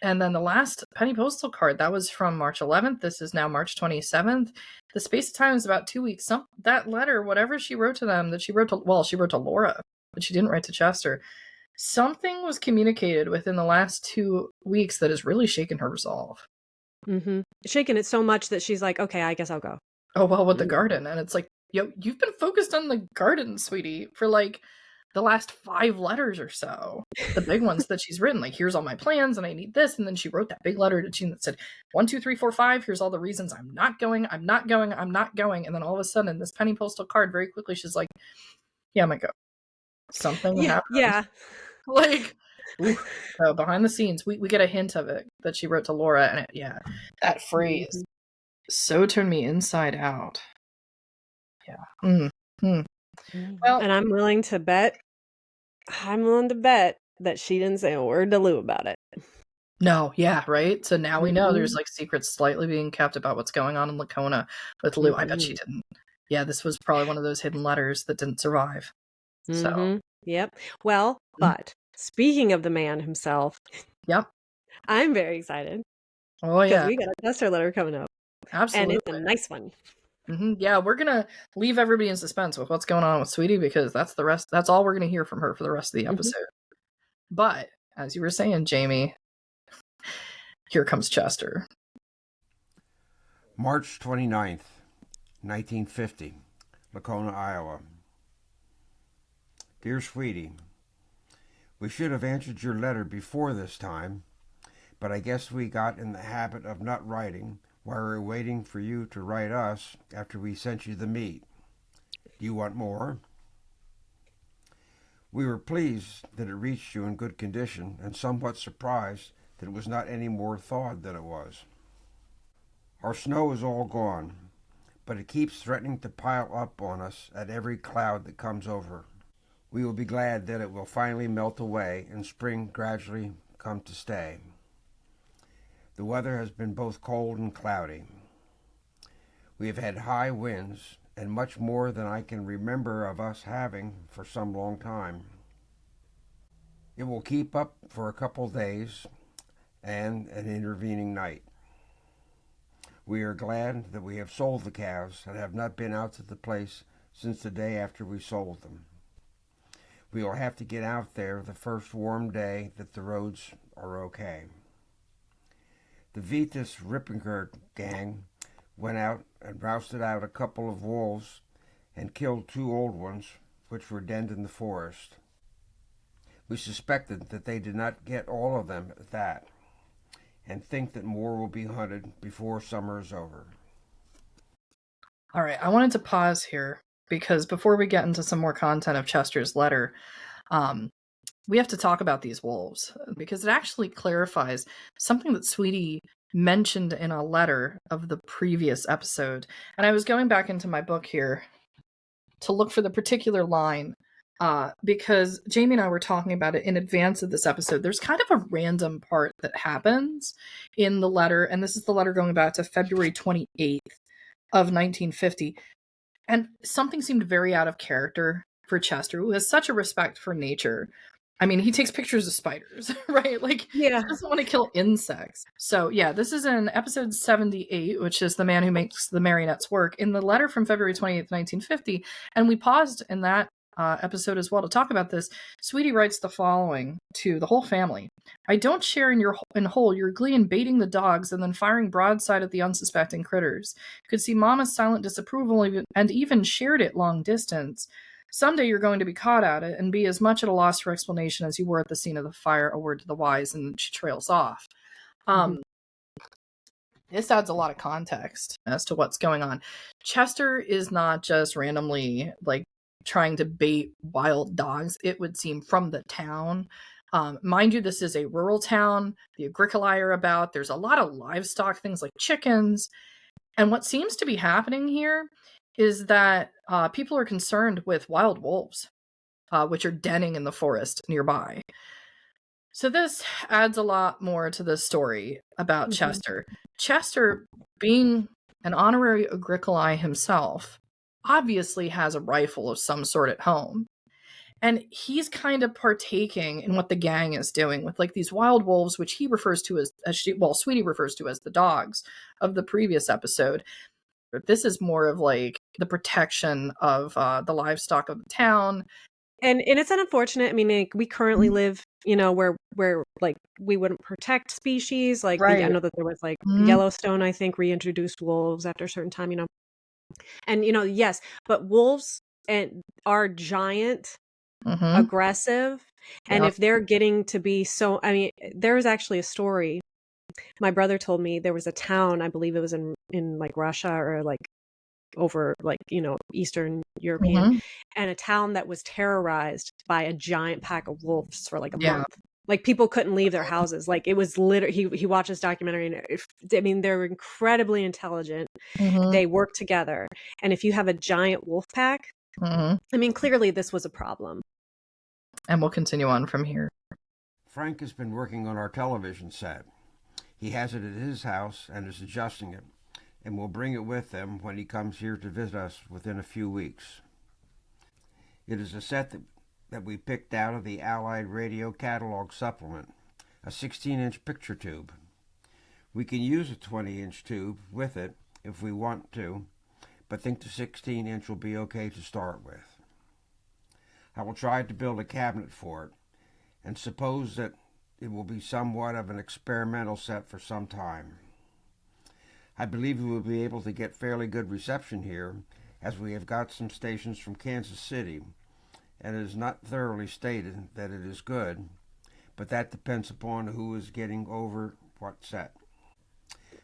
And then the last penny postal card, that was from March 11th. This is now March 27th. The space of time is about 2 weeks. That letter, whatever she wrote to them, she wrote to Laura, but she didn't write to Chester. Something was communicated within the last 2 weeks that has really shaken her resolve. Mm-hmm. Shaking it so much that she's like, okay, I guess I'll go. Oh, well, with the garden. And it's like, yo, you've been focused on the garden, sweetie, for like the last 5 letters or so. The big ones that she's written, like, here's all my plans and I need this. And then she wrote that big letter to Gene that said, 1, 2, 3, 4, 5. Here's all the reasons I'm not going. I'm not going. I'm not going. And then all of a sudden, this penny postal card, very quickly, she's like, yeah, I'm going to go. Something happened. Yeah. Like, ooh, behind the scenes, we get a hint of it that she wrote to Laura. And that phrase so turned me inside out. Yeah. Well, and I'm willing to bet that she didn't say a word to Lou about it. no, yeah, right? So now we know there's like secrets slightly being kept about what's going on in Lacona with Lou. I bet she didn't. Yeah, this was probably one of those hidden letters that didn't survive. So, yep. Well, but speaking of the man himself, yep. I'm very excited. Oh, yeah. Because we got a Chester letter coming up. Absolutely. And it's a nice one. Yeah, we're gonna leave everybody in suspense with what's going on with Sweetie, because that's all we're gonna hear from her for the rest of the episode. But as you were saying, Jamie, here comes Chester. March 29th, 1950, Lacona, Iowa. Dear Sweetie, we should have answered your letter before this time, but I guess we got in the habit of not writing while we were waiting for you to write us after we sent you the meat. Do you want more? We were pleased that it reached you in good condition and somewhat surprised that it was not any more thawed than it was. Our snow is all gone, but it keeps threatening to pile up on us at every cloud that comes over. We will be glad that it will finally melt away and spring gradually come to stay. The weather has been both cold and cloudy. We have had high winds and much more than I can remember of us having for some long time. It will keep up for a couple days and an intervening night. We are glad that we have sold the calves and have not been out to the place since the day after we sold them. We will have to get out there the first warm day that the roads are okay. The Vitas Rippenberg gang went out and rousted out a couple of wolves and killed 2 old ones which were denned in the forest. We suspected that they did not get all of them at that, and think that more will be hunted before summer is over. All right, I wanted to pause here because before we get into some more content of Chester's letter, we have to talk about these wolves because it actually clarifies something that Sweetie mentioned in a letter of the previous episode. And I was going back into my book here to look for the particular line because Jamie and I were talking about it in advance of this episode. There's kind of a random part that happens in the letter, and this is the letter going back to February 28th of 1950. And something seemed very out of character for Chester, who has such a respect for nature. I mean, he takes pictures of spiders, right? Like, he doesn't want to kill insects. So, yeah, this is in episode 78, which is The Man Who Makes the Marionettes Work, in the letter from February 28th, 1950. And we paused in that episode as well to talk about this. Sweetie writes the following to the whole family. I don't share in whole your glee in baiting the dogs and then firing broadside at the unsuspecting critters. Could see Mama's silent disapproval and even shared it long distance. Someday you're going to be caught at it and be as much at a loss for explanation as you were at the scene of the fire, a word to the wise, and she trails off. This adds a lot of context as to what's going on. Chester is not just randomly like trying to bait wild dogs, it would seem, from the town. Mind you, this is a rural town. The agricoli are about. There's a lot of livestock, things like chickens. And what seems to be happening here is that people are concerned with wild wolves. which are denning in the forest nearby. So this adds a lot more to the story about Chester. Chester, being an honorary Agricola himself, obviously has a rifle of some sort at home. And he's kind of partaking in what the gang is doing with like these wild wolves, which he refers to as Sweetie refers to as the dogs of the previous episode. But this is more of like the protection of the livestock of the town. And it's unfortunate. I mean, like, we currently live, where like we wouldn't protect species. Like I know that there was like Yellowstone, I think, reintroduced wolves after a certain time, And yes, but wolves are giant, aggressive, and if they're getting to be so, I mean, there was actually a story. My brother told me there was a town, I believe it was in like Russia or like over like Eastern European, and a town that was terrorized by a giant pack of wolves for like a month. Like people couldn't leave their houses. Like it was literally, he watched this documentary, and I mean, they're incredibly intelligent. They work together, and if you have a giant wolf pack, I mean, clearly this was a problem. And we'll continue on from here. Frank has been working on our television set. He has it at his house and is adjusting it, and will bring it with him when he comes here to visit us within a few weeks. It is a set that we picked out of the Allied Radio Catalog Supplement, a 16-inch picture tube. We can use a 20-inch tube with it if we want to, but think the 16-inch will be okay to start with. I will try to build a cabinet for it, and suppose that it will be somewhat of an experimental set for some time. I believe we will be able to get fairly good reception here, as we have got some stations from Kansas City, and it is not thoroughly stated that it is good, but that depends upon who is getting over what set.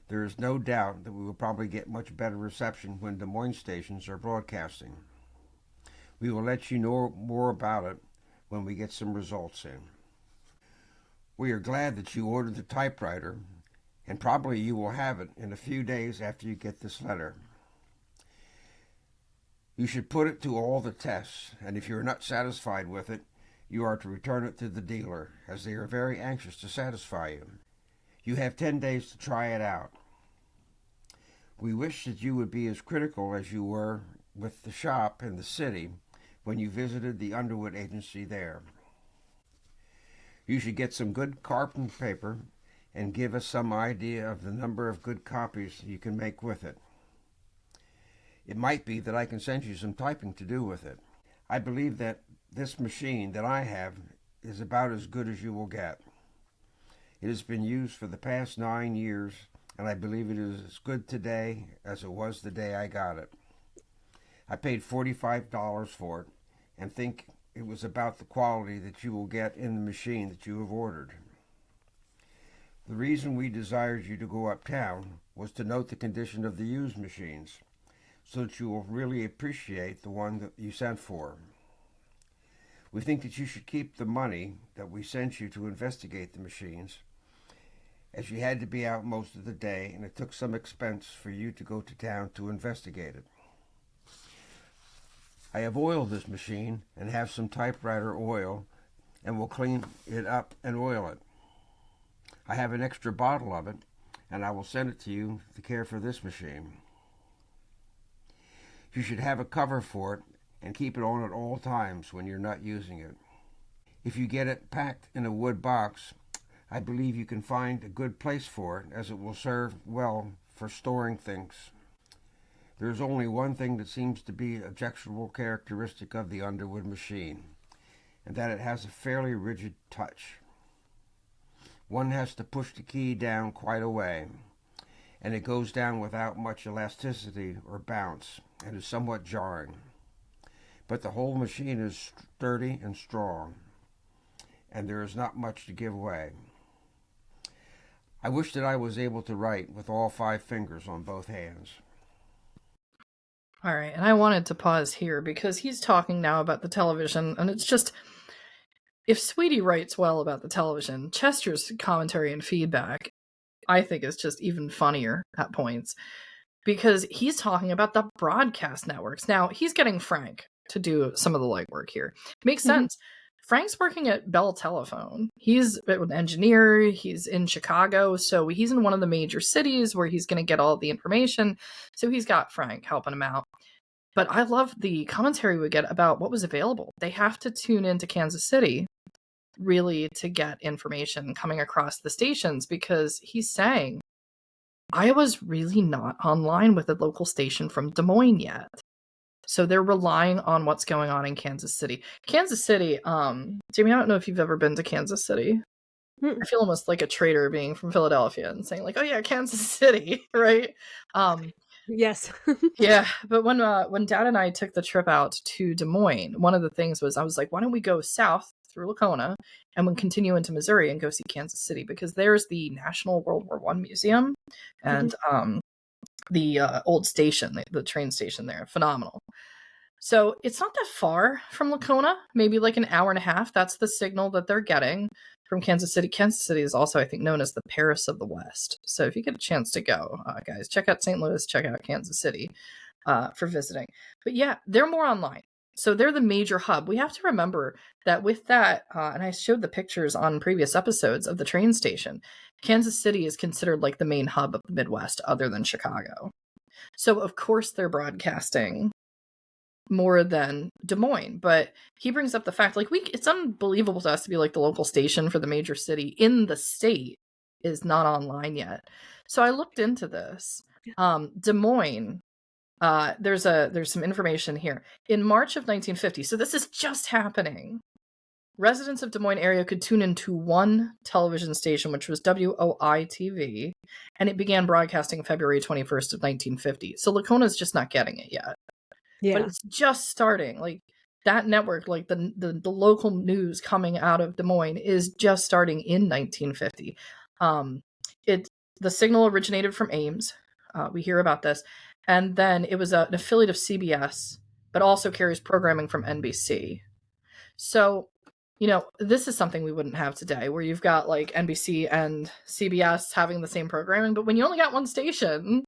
There is no doubt that we will probably get much better reception when Des Moines stations are broadcasting. We will let you know more about it when we get some results in. We are glad that you ordered the typewriter, and probably you will have it in a few days after you get this letter. You should put it to all the tests, and if you are not satisfied with it, you are to return it to the dealer, as they are very anxious to satisfy you. You have 10 days to try it out. We wish that you would be as critical as you were with the shop in the city when you visited the Underwood agency there. You should get some good carbon paper and give us some idea of the number of good copies you can make with it. It might be that I can send you some typing to do with it. I believe that this machine that I have is about as good as you will get. It has been used for the past 9 years, and I believe it is as good today as it was the day I got it. I paid $45 for it, and think it was about the quality that you will get in the machine that you have ordered. The reason we desired you to go uptown was to note the condition of the used machines, so that you will really appreciate the one that you sent for. We think that you should keep the money that we sent you to investigate the machines, as you had to be out most of the day, and it took some expense for you to go to town to investigate it. I have oiled this machine and have some typewriter oil, and will clean it up and oil it. I have an extra bottle of it, and I will send it to you to care for this machine. You should have a cover for it and keep it on at all times when you're not using it. If you get it packed in a wood box, I believe you can find a good place for it, as it will serve well for storing things. There is only one thing that seems to be an objectionable characteristic of the Underwood machine, and that it has a fairly rigid touch. One has to push the key down quite a way, and it goes down without much elasticity or bounce, and is somewhat jarring. But the whole machine is sturdy and strong, and there is not much to give way. I wish that I was able to write with all 5 fingers on both hands. All right, and I wanted to pause here because he's talking now about the television, and it's just, if Sweetie writes well about the television, Chester's commentary and feedback, I think, is just even funnier at points, because he's talking about the broadcast networks. Now, he's getting frank to do some of the legwork here. Makes Mhm. sense. Frank's working at Bell Telephone. He's an engineer. He's in Chicago. So he's in one of the major cities where he's going to get all the information. So he's got Frank helping him out. But I love the commentary we get about what was available. They have to tune into Kansas City really to get information coming across the stations, because he's saying, I was really not online with a local station from Des Moines yet. So they're relying on what's going on in Kansas City. Kansas City, Jamie, I don't know if you've ever been to Kansas City. I feel almost like a traitor being from Philadelphia and saying like, oh yeah, Kansas City, right? Yes. Yeah, but when Dad and I took the trip out to Des Moines, one of the things was I was like, why don't we go south through Lacona and then continue into Missouri and go see Kansas City, because there's the National World War I Museum and the old station, the train station there, phenomenal. So it's not that far from Lacona, maybe like an hour and a half. That's the signal that they're getting from Kansas City. Kansas City is also, I think, known as the Paris of the West. So if you get a chance to go, guys, check out St. Louis, check out Kansas City for visiting. But yeah, they're more online. So they're the major hub. We have to remember that with that, and I showed the pictures on previous episodes of the train station, Kansas City is considered like the main hub of the Midwest other than Chicago. So of course they're broadcasting more than Des Moines, but he brings up the fact like it's unbelievable to us to be like the local station for the major city in the state is not online yet. So I looked into this. Des Moines, there's some information here. In March of 1950, so this is just happening. Residents of Des Moines area could tune into one television station, which was WOI-TV, and it began broadcasting February 21st of 1950. So Lacona's just not getting it yet. Yeah. But it's just starting. Like that network, like the local news coming out of Des Moines is just starting in 1950. The signal originated from Ames. We hear about this. And then it was an affiliate of CBS, but also carries programming from NBC. So, this is something we wouldn't have today, where you've got like NBC and CBS having the same programming, but when you only got one station.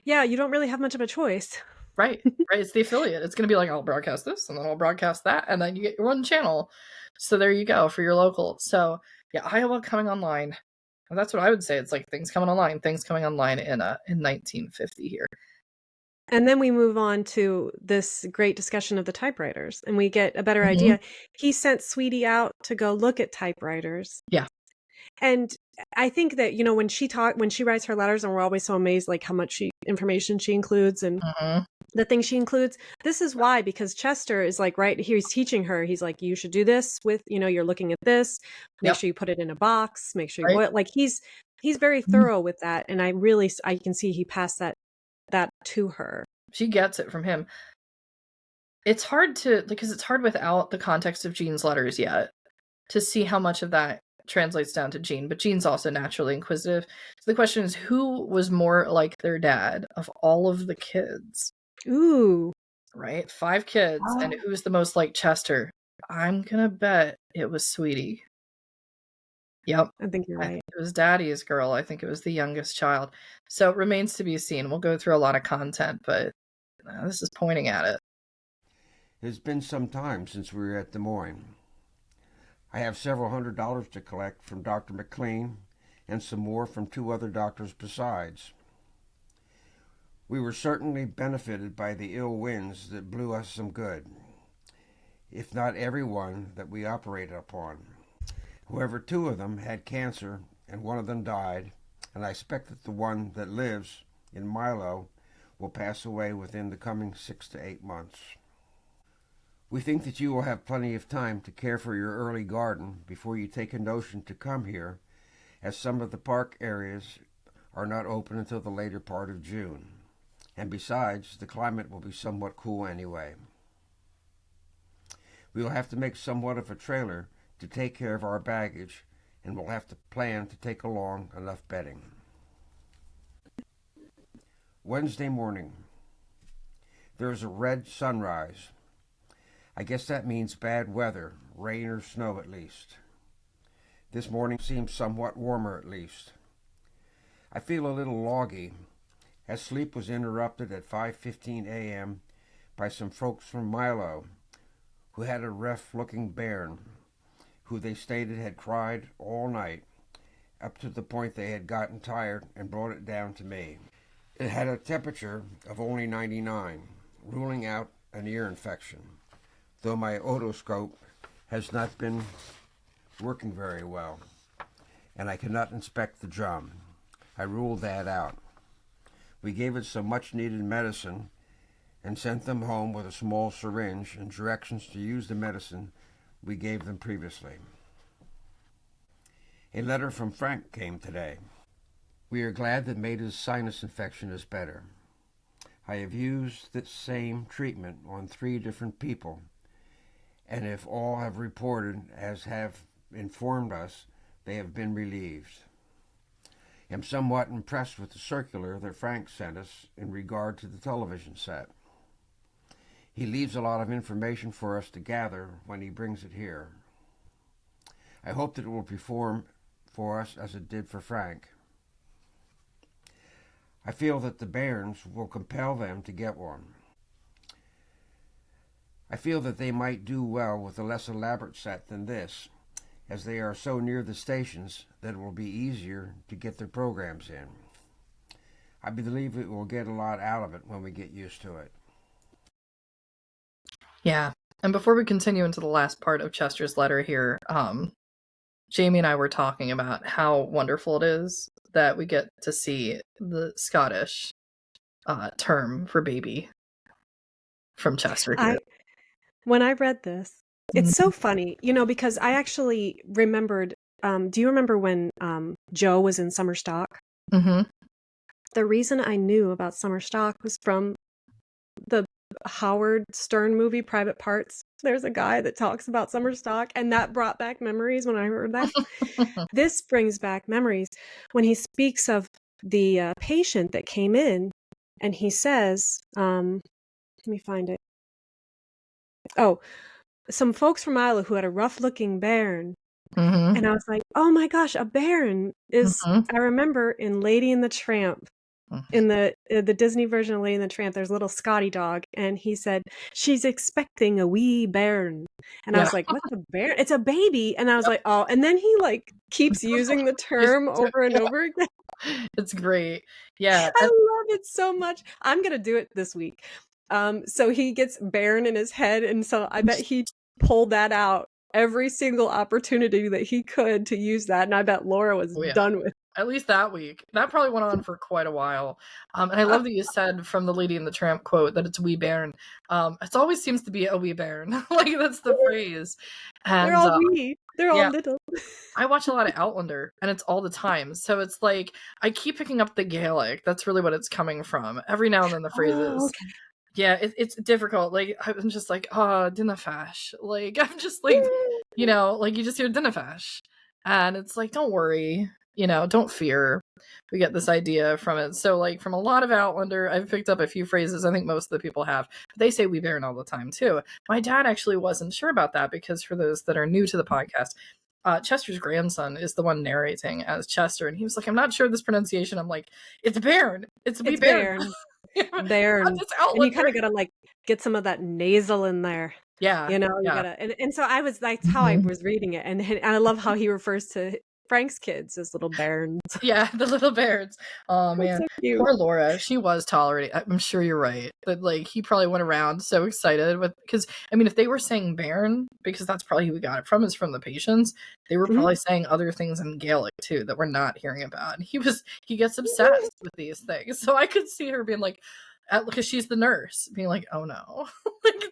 Yeah, you don't really have much of a choice. Right. It's the affiliate. It's going to be like, I'll broadcast this and then I'll broadcast that. And then you get your one channel. So there you go for your local. So yeah, Iowa coming online. And that's what I would say. It's like things coming online in 1950 here. And then we move on to this great discussion of the typewriters, and we get a better idea. He sent Sweetie out to go look at typewriters. Yeah. And I think that, when she writes her letters, and we're always so amazed like how much information she includes and the things she includes. This is why, because Chester is like right here, he's teaching her. He's like, you should do this with, you're looking at this. Make sure you put it in a box. Make sure you boil. Like he's very thorough with that, and I can see he passed that to her. She gets it from him. It's hard because it's hard without the context of Jean's letters yet to see how much of that translates down to Jean, but Jean's also naturally inquisitive. So the question is, who was more like their dad of all of the kids? Ooh. Right? 5 kids, and who's the most like Chester? I'm gonna bet it was Sweetie. Yep. I think you're right. It was Daddy's girl. I think it was the youngest child. So it remains to be seen. We'll go through a lot of content, but this is pointing at it. It's been some time since we were at Des Moines. I have several $100s to collect from Dr. McLean and some more from 2 other doctors besides. We were certainly benefited by the ill winds that blew us some good, if not every one that we operated upon. However, 2 of them had cancer and 1 of them died, and I expect that the one that lives in Milo will pass away within the coming 6 to 8 months. We think that you will have plenty of time to care for your early garden before you take a notion to come here, as some of the park areas are not open until the later part of June. And besides, the climate will be somewhat cool anyway. We will have to make somewhat of a trailer to take care of our baggage, and we'll have to plan to take along enough bedding. Wednesday morning. There is a red sunrise. I guess that means bad weather, rain or snow at least. This morning seems somewhat warmer at least. I feel a little loggy, as sleep was interrupted at 5:15 a.m. by some folks from Milo who had a rough-looking bairn who they stated had cried all night, up to the point they had gotten tired and brought it down to me. It had a temperature of only 99, ruling out an ear infection, though my otoscope has not been working very well, and I cannot inspect the drum. I ruled that out. We gave it some much-needed medicine and sent them home with a small syringe and directions to use the medicine we gave them previously. A letter from Frank came today. We are glad that Maida's sinus infection is better. I have used the same treatment on 3 different people, and if all have reported as have informed us, they have been relieved. I am somewhat impressed with the circular that Frank sent us in regard to the television set. He leaves a lot of information for us to gather when he brings it here. I hope that it will perform for us as it did for Frank. I feel that the bairns will compel them to get one. I feel that they might do well with a less elaborate set than this, as they are so near the stations that it will be easier to get their programs in. I believe we will get a lot out of it when we get used to it. Yeah. And before we continue into the last part of Chester's letter here, Jamie and I were talking about how wonderful it is that we get to see the Scottish term for baby from Chester here. When I read this, it's so funny, because I actually remembered, do you remember when Joe was in Summer Stock? Mm-hmm. The reason I knew about Summer Stock was from the Howard Stern movie, Private Parts. There's a guy that talks about Summer Stock, and that brought back memories when I heard that. This brings back memories when he speaks of the patient that came in, and he says, let me find it. Oh, some folks from Iowa who had a rough-looking bairn. Mm-hmm. And I was like, oh my gosh, a bairn is, Mm-hmm. I remember in Lady and the Tramp, in the Disney version of Lady and the Tramp, there's a little Scotty dog, and he said, she's expecting a wee bairn. And I was like, what's a bairn? It's a baby. And I was like, oh, and then he keeps using the term over and over again. It's great. Yeah. I love it so much. I'm going to do it this week. So he gets bairn in his head, and so I bet he pulled that out every single opportunity that he could to use that, and I bet Laura was done with it. At least that week. That probably went on for quite a while. And I love that you said from the Lady and the Tramp quote that it's wee bairn. It always seems to be a wee bairn. Like, that's the phrase. And they're all wee. They're all little. I watch a lot of Outlander, and it's all the time. So it's like, I keep picking up the Gaelic. That's really what it's coming from. Every now and then the phrases. Okay. Yeah, it's difficult. Like, I'm just like, dinna fash. Like, I'm just like, like you just hear dinna fash. And it's like, don't worry, don't fear. We get this idea from it. So, like, from a lot of Outlander, I've picked up a few phrases. I think most of the people have. But they say wee bairn all the time, too. My dad actually wasn't sure about that, because for those that are new to the podcast, Chester's grandson is the one narrating as Chester. And he was like, I'm not sure of this pronunciation. I'm like, it's bairn. It's wee bairn. Bairn. And you kind of gotta get some of that nasal in there. Yeah. You gotta, and so that's how I was reading it. And I love how he refers to Frank's kids as little bairns. Yeah, the little bairns. Oh man, so cute. Poor Laura. She was tolerating. I'm sure you're right. That he probably went around so excited because if they were saying bairn, because that's probably who we got it from, is from the patients. They were probably saying other things in Gaelic too that we're not hearing about. And he gets obsessed with these things. So I could see her being like, because she's the nurse, being like, oh no,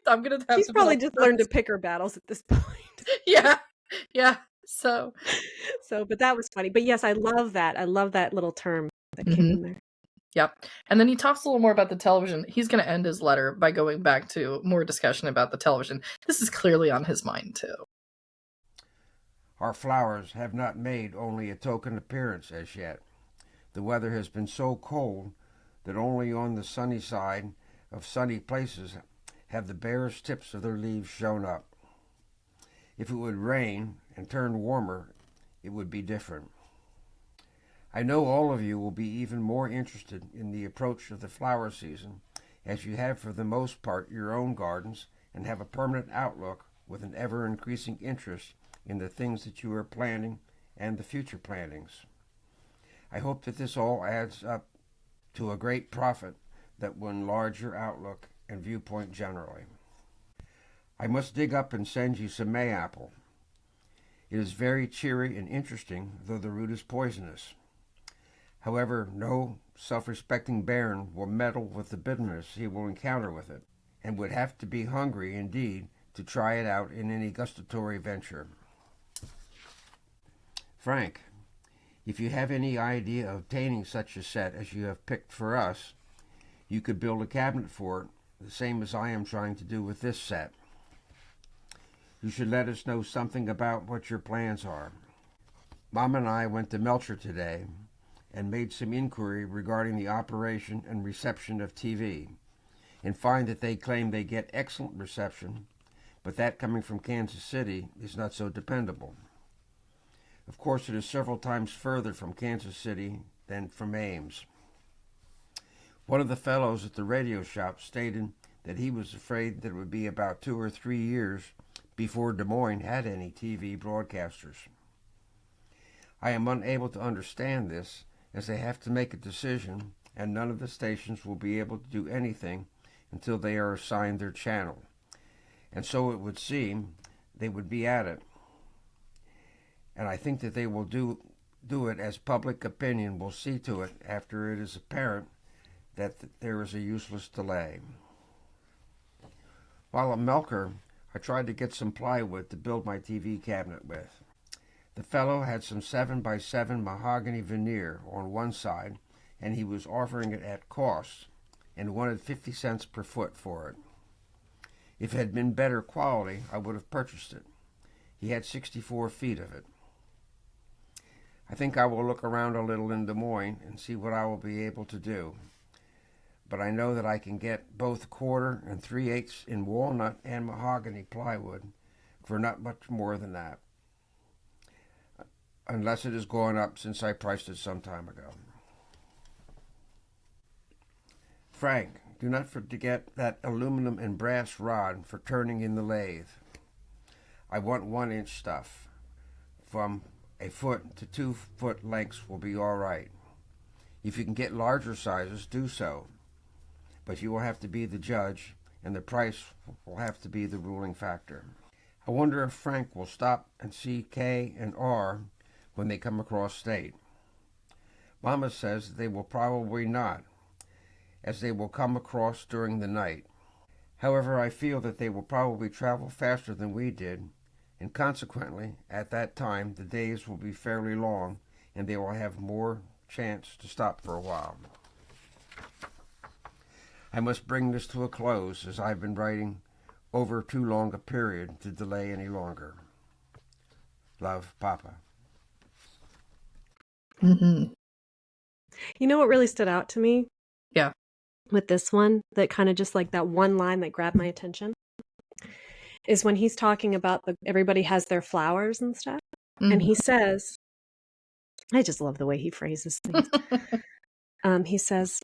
I'm gonna have. She's probably just learned to pick her battles at this point. Yeah. So, but that was funny. But yes, I love that. I love that little term that came in there. Yep. And then he talks a little more about the television. He's going to end his letter by going back to more discussion about the television. This is clearly on his mind, too. Our flowers have not made only a token appearance as yet. The weather has been so cold that only on the sunny side of sunny places have the barest tips of their leaves shown up. If it would rain and turn warmer, it would be different. I know all of you will be even more interested in the approach of the flower season as you have for the most part your own gardens and have a permanent outlook with an ever-increasing interest in the things that you are planning and the future plantings. I hope that this all adds up to a great profit that will enlarge your outlook and viewpoint generally. I must dig up and send you some mayapple. It is very cheery and interesting, though the root is poisonous. However, no self-respecting baron will meddle with the bitterness he will encounter with it, and would have to be hungry indeed to try it out in any gustatory venture. Frank, if you have any idea of obtaining such a set as you have picked for us, you could build a cabinet for it, the same as I am trying to do with this set. You should let us know something about what your plans are. Mom and I went to Melcher today and made some inquiry regarding the operation and reception of TV, and find that they claim they get excellent reception, but that coming from Kansas City is not so dependable. Of course, it is several times further from Kansas City than from Ames. One of the fellows at the radio shop stated that he was afraid that it would be about 2 or 3 years before Des Moines had any TV broadcasters. I am unable to understand this, as they have to make a decision, and none of the stations will be able to do anything until they are assigned their channel. And so it would seem they would be at it. And I think that they will do it as public opinion will see to it after it is apparent that there is a useless delay. While at Melcher, I tried to get some plywood to build my TV cabinet with. The fellow had some 7x7 mahogany veneer on one side, and he was offering it at cost, and wanted 50 cents per foot for it. If it had been better quality, I would have purchased it. He had 64 feet of it. I think I will look around a little in Des Moines and see what I will be able to do. But I know that I can get both 1/4 and 3/8 in walnut and mahogany plywood for not much more than that, unless it has gone up since I priced it some time ago. Frank, do not forget that aluminum and brass rod for turning in the lathe. I want 1-inch stuff. From a foot to 2 foot lengths will be all right. If you can get larger sizes, do so. But you will have to be the judge, and the price will have to be the ruling factor. I wonder if Frank will stop and see K and R when they come across state. Mama says they will probably not, as they will come across during the night. However, I feel that they will probably travel faster than we did, and consequently, at that time, the days will be fairly long, and they will have more chance to stop for a while. I must bring this to a close, as I've been writing over too long a period to delay any longer. Love, Papa. Mm-hmm. You know what really stood out to me? Yeah. With this one, that kind of just like that one line that grabbed my attention, is when he's talking about everybody has their flowers and stuff. Mm-hmm. And he says, I just love the way he phrases things. He says,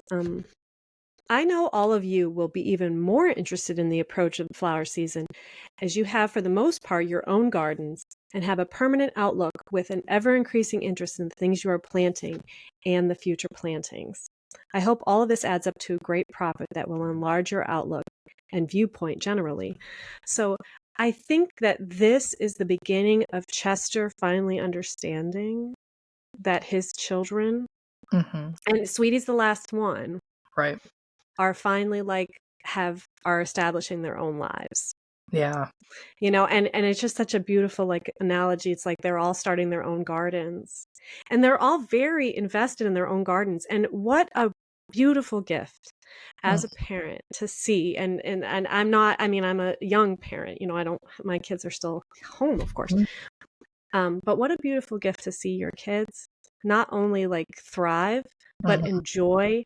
I know all of you will be even more interested in the approach of the flower season, as you have for the most part your own gardens and have a permanent outlook with an ever-increasing interest in the things you are planting and the future plantings. I hope all of this adds up to a great profit that will enlarge your outlook and viewpoint generally. So I think that this is the beginning of Chester finally understanding that his children, Mm-hmm. and Sweetie's the last one, Right. are finally are establishing their own lives. Yeah. You know, and it's just such a beautiful analogy. It's like they're all starting their own gardens, and they're all very invested in their own gardens. And what a beautiful gift as a parent to see. And I'm not, I mean, I'm a young parent, you know, my kids are still home, of course. But what a beautiful gift to see your kids not only thrive, but enjoy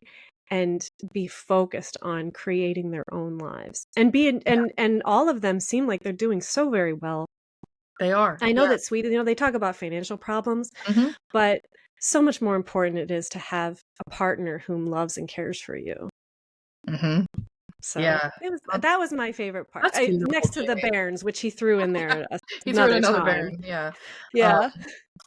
and be focused on creating their own lives, and and all of them seem like they're doing so very well. They are. I know that Sweden, you know, they talk about financial problems, but so much more important it is to have a partner whom loves and cares for you. So Yeah. that was my favorite part. That's beautiful, Next to the Jamie. bairns, which he threw in there He threw in another another time. baron. Yeah. Yeah.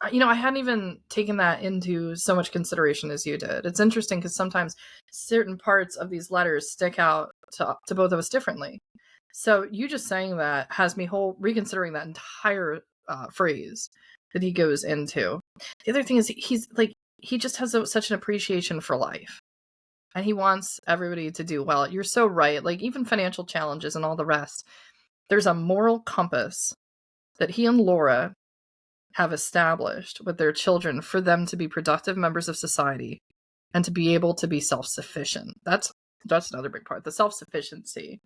I hadn't even taken that into so much consideration as you did. It's interesting because sometimes certain parts of these letters stick out to both of us differently. So you just saying that has me reconsidering that entire phrase that he goes into. The other thing is he's like, he just has such an appreciation for life. And he wants everybody to do well. You're so right. Like, even financial challenges and all the rest, there's a moral compass that he and Laura have established with their children for them to be productive members of society and to be able to be self-sufficient. That's another big part, the self-sufficiency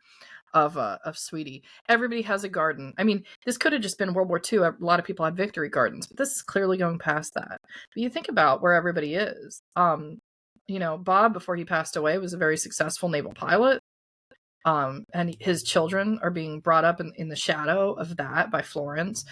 of Sweetie. Everybody has a garden. I mean, this could have just been World War II. A lot of people had victory gardens, but this is clearly going past that. But you think about where everybody is. Bob, before he passed away, was a very successful naval pilot. And his children are being brought up in the shadow of that by Florence,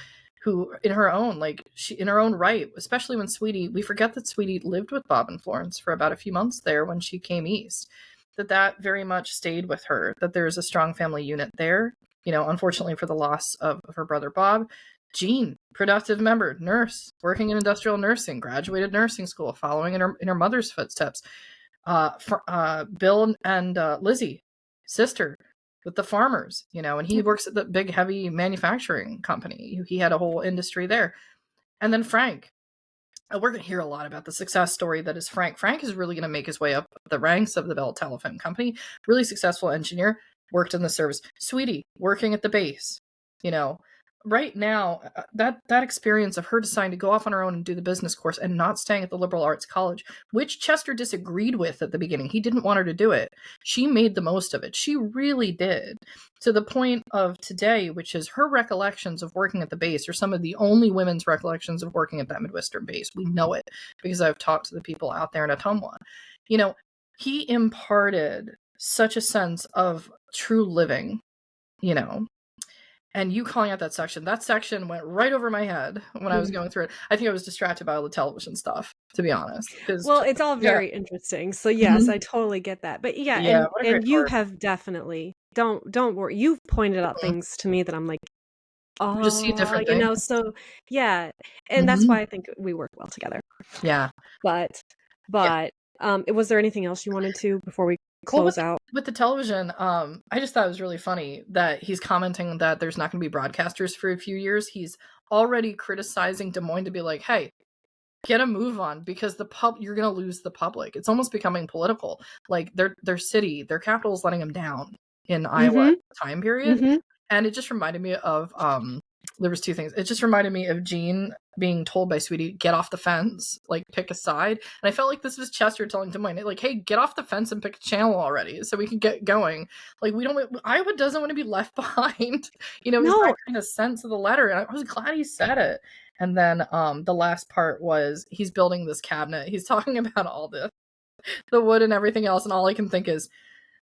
who in her own right, especially when we forget that Sweetie lived with Bob and Florence for about a few months there when she came east, that very much stayed with her, that there's a strong family unit there. Unfortunately for the loss of her brother Bob. Jean, productive member, nurse, working in industrial nursing, graduated nursing school, following in her mother's footsteps. Bill and Lizzie, sister, with the farmers, and he works at the big heavy manufacturing company. He had a whole industry there. And then Frank. We're going to hear a lot about the success story that is Frank. Frank is really going to make his way up the ranks of the Bell Telephone Company. Really successful engineer, worked in the service. Sweetie, working at the base. Right now, that experience of her deciding to go off on her own and do the business course and not staying at the liberal arts college, which Chester disagreed with at the beginning. He didn't want her to do it. She made the most of it. She really did. To the point of today, which is her recollections of working at the base are some of the only women's recollections of working at that Midwestern base. We know it because I've talked to the people out there in Ottumwa. He imparted such a sense of true living, and you calling out that section went right over my head when I was going through it. I think I was distracted by all the television stuff, to be honest. Well, it's all very interesting. So yes, I totally get that. But yeah, and you have definitely, don't worry. You've pointed out things to me that I'm like, oh, just see different things. So yeah. And that's why I think we work well together. Yeah. But was there anything else you wanted to before we close out? With the television, I just thought it was really funny that he's commenting that there's not going to be broadcasters for a few years. He's already criticizing Des Moines to be like, hey, get a move on, because you're going to lose the public. It's almost becoming political. Like their city, their capital is letting them down in Iowa time period. And it just reminded me of there was two things. It just reminded me of Jean being told by Sweetie, get off the fence, like pick a side. And I felt like this was Chester telling Des Moines, like, hey, get off the fence and pick a channel already so we can get going. Like, Iowa doesn't want to be left behind. He's that kind of sense of the letter. And I was glad he said it. And then the last part was he's building this cabinet. He's talking about all the wood and everything else. And all I can think is,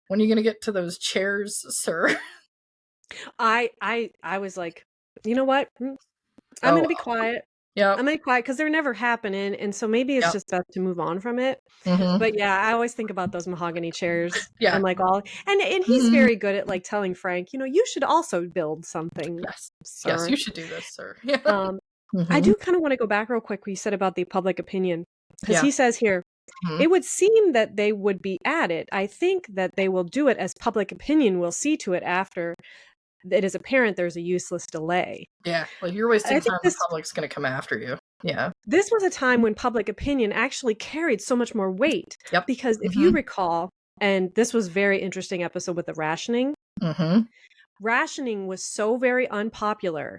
when are you going to get to those chairs, sir? I was like, you know what? I'm going to be quiet. Yeah, I'm going to be quiet because they're never happening. And so maybe it's just best to move on from it. But yeah, I always think about those mahogany chairs. Yeah. And like and he's very good at like telling Frank, you should also build something. Yes. Sir. Yes, you should do this, sir. Yeah. I do kind of want to go back real quick what you said about the public opinion. Because he says here, it would seem that they would be at it. I think that they will do it as public opinion will see to it after it is apparent there's a useless delay. Yeah, like you're wasting time, the public's going to come after you. Yeah. This was a time when public opinion actually carried so much more weight. Yep. Because if you recall, and this was a very interesting episode with the rationing, rationing was so very unpopular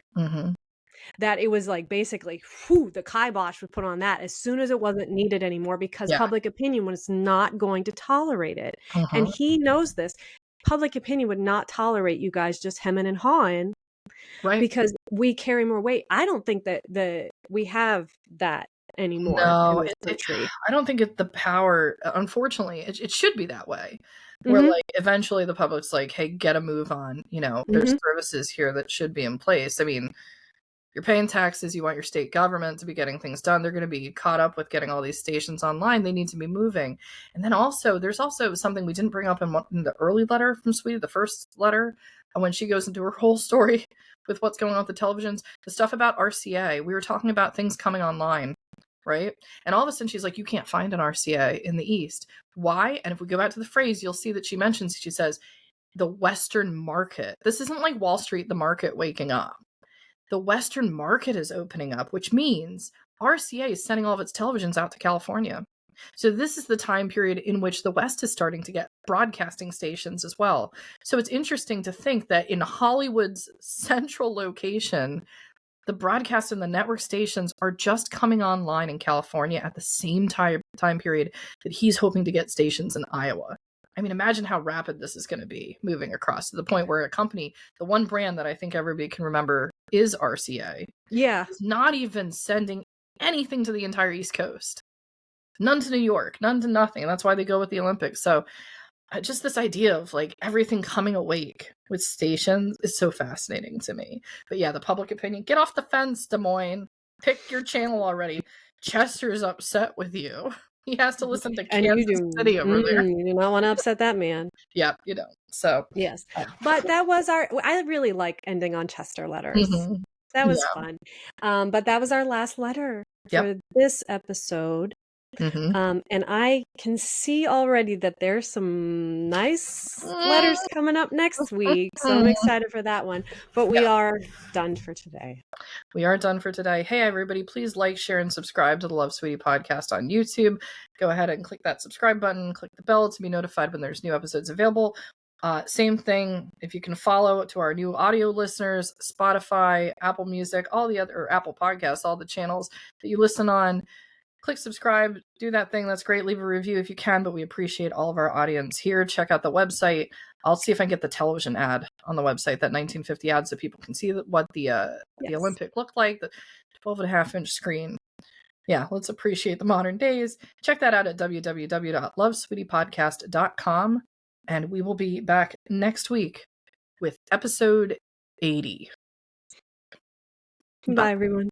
that it was like basically, the kibosh was put on that as soon as it wasn't needed anymore because public opinion was not going to tolerate it. And he knows this. Public opinion would not tolerate you guys just hemming and hawing, right? Because we carry more weight. I don't think that we have that anymore. No, I don't think it's the power. Unfortunately, it should be that way. Where like eventually the public's like, hey, get a move on. There's services here that should be in place. I mean, You're paying taxes. You want your state government to be getting things done. They're going to be caught up with getting all these stations online. They need to be moving. And then also, there's also something we didn't bring up in the early letter from Sweetie, the first letter, and when she goes into her whole story with what's going on with the televisions, the stuff about RCA. We were talking about things coming online, right? And all of a sudden, she's like, you can't find an RCA in the East. Why? And if we go back to the phrase, you'll see that she says, the Western market. This isn't like Wall Street, the market waking up. The Western market is opening up, which means RCA is sending all of its televisions out to California. So this is the time period in which the West is starting to get broadcasting stations as well. So it's interesting to think that in Hollywood's central location, the broadcast and the network stations are just coming online in California at the same time period that he's hoping to get stations in Iowa. I mean, imagine how rapid this is going to be moving across to the point where a company, the one brand that I think everybody can remember is RCA, is not even sending anything to the entire East Coast. None to New York, none to nothing. And that's why they go with the Olympics. So just this idea of like everything coming awake with stations is so fascinating to me. But yeah, the public opinion, get off the fence, Des Moines. Pick your channel already. Chester's upset with you. He has to listen to Kansas City over there. You do not want to upset that man. Yep, you don't. So yes, but that was I really like ending on Chester letters. That was fun. But that was our last letter for this episode. And I can see already that there's some nice letters coming up next week. So I'm excited for that one. But we are done for today. We are done for today. Hey, everybody, please like, share, and subscribe to the Love Sweetie podcast on YouTube. Go ahead and click that subscribe button. Click the bell to be notified when there's new episodes available. Same thing, if you can follow to our new audio listeners, Spotify, Apple Music, all the other, or Apple Podcasts, all the channels that you listen on. Click subscribe, do that thing. That's great. Leave a review if you can, but we appreciate all of our audience here. Check out the website. I'll see if I can get the television ad on the website, that 1950 ad, so people can see what the Olympic looked like, the 12.5-inch screen. Yeah, let's appreciate the modern days. Check that out at www.lovesweetiepodcast.com, and we will be back next week with episode 80. Bye everyone.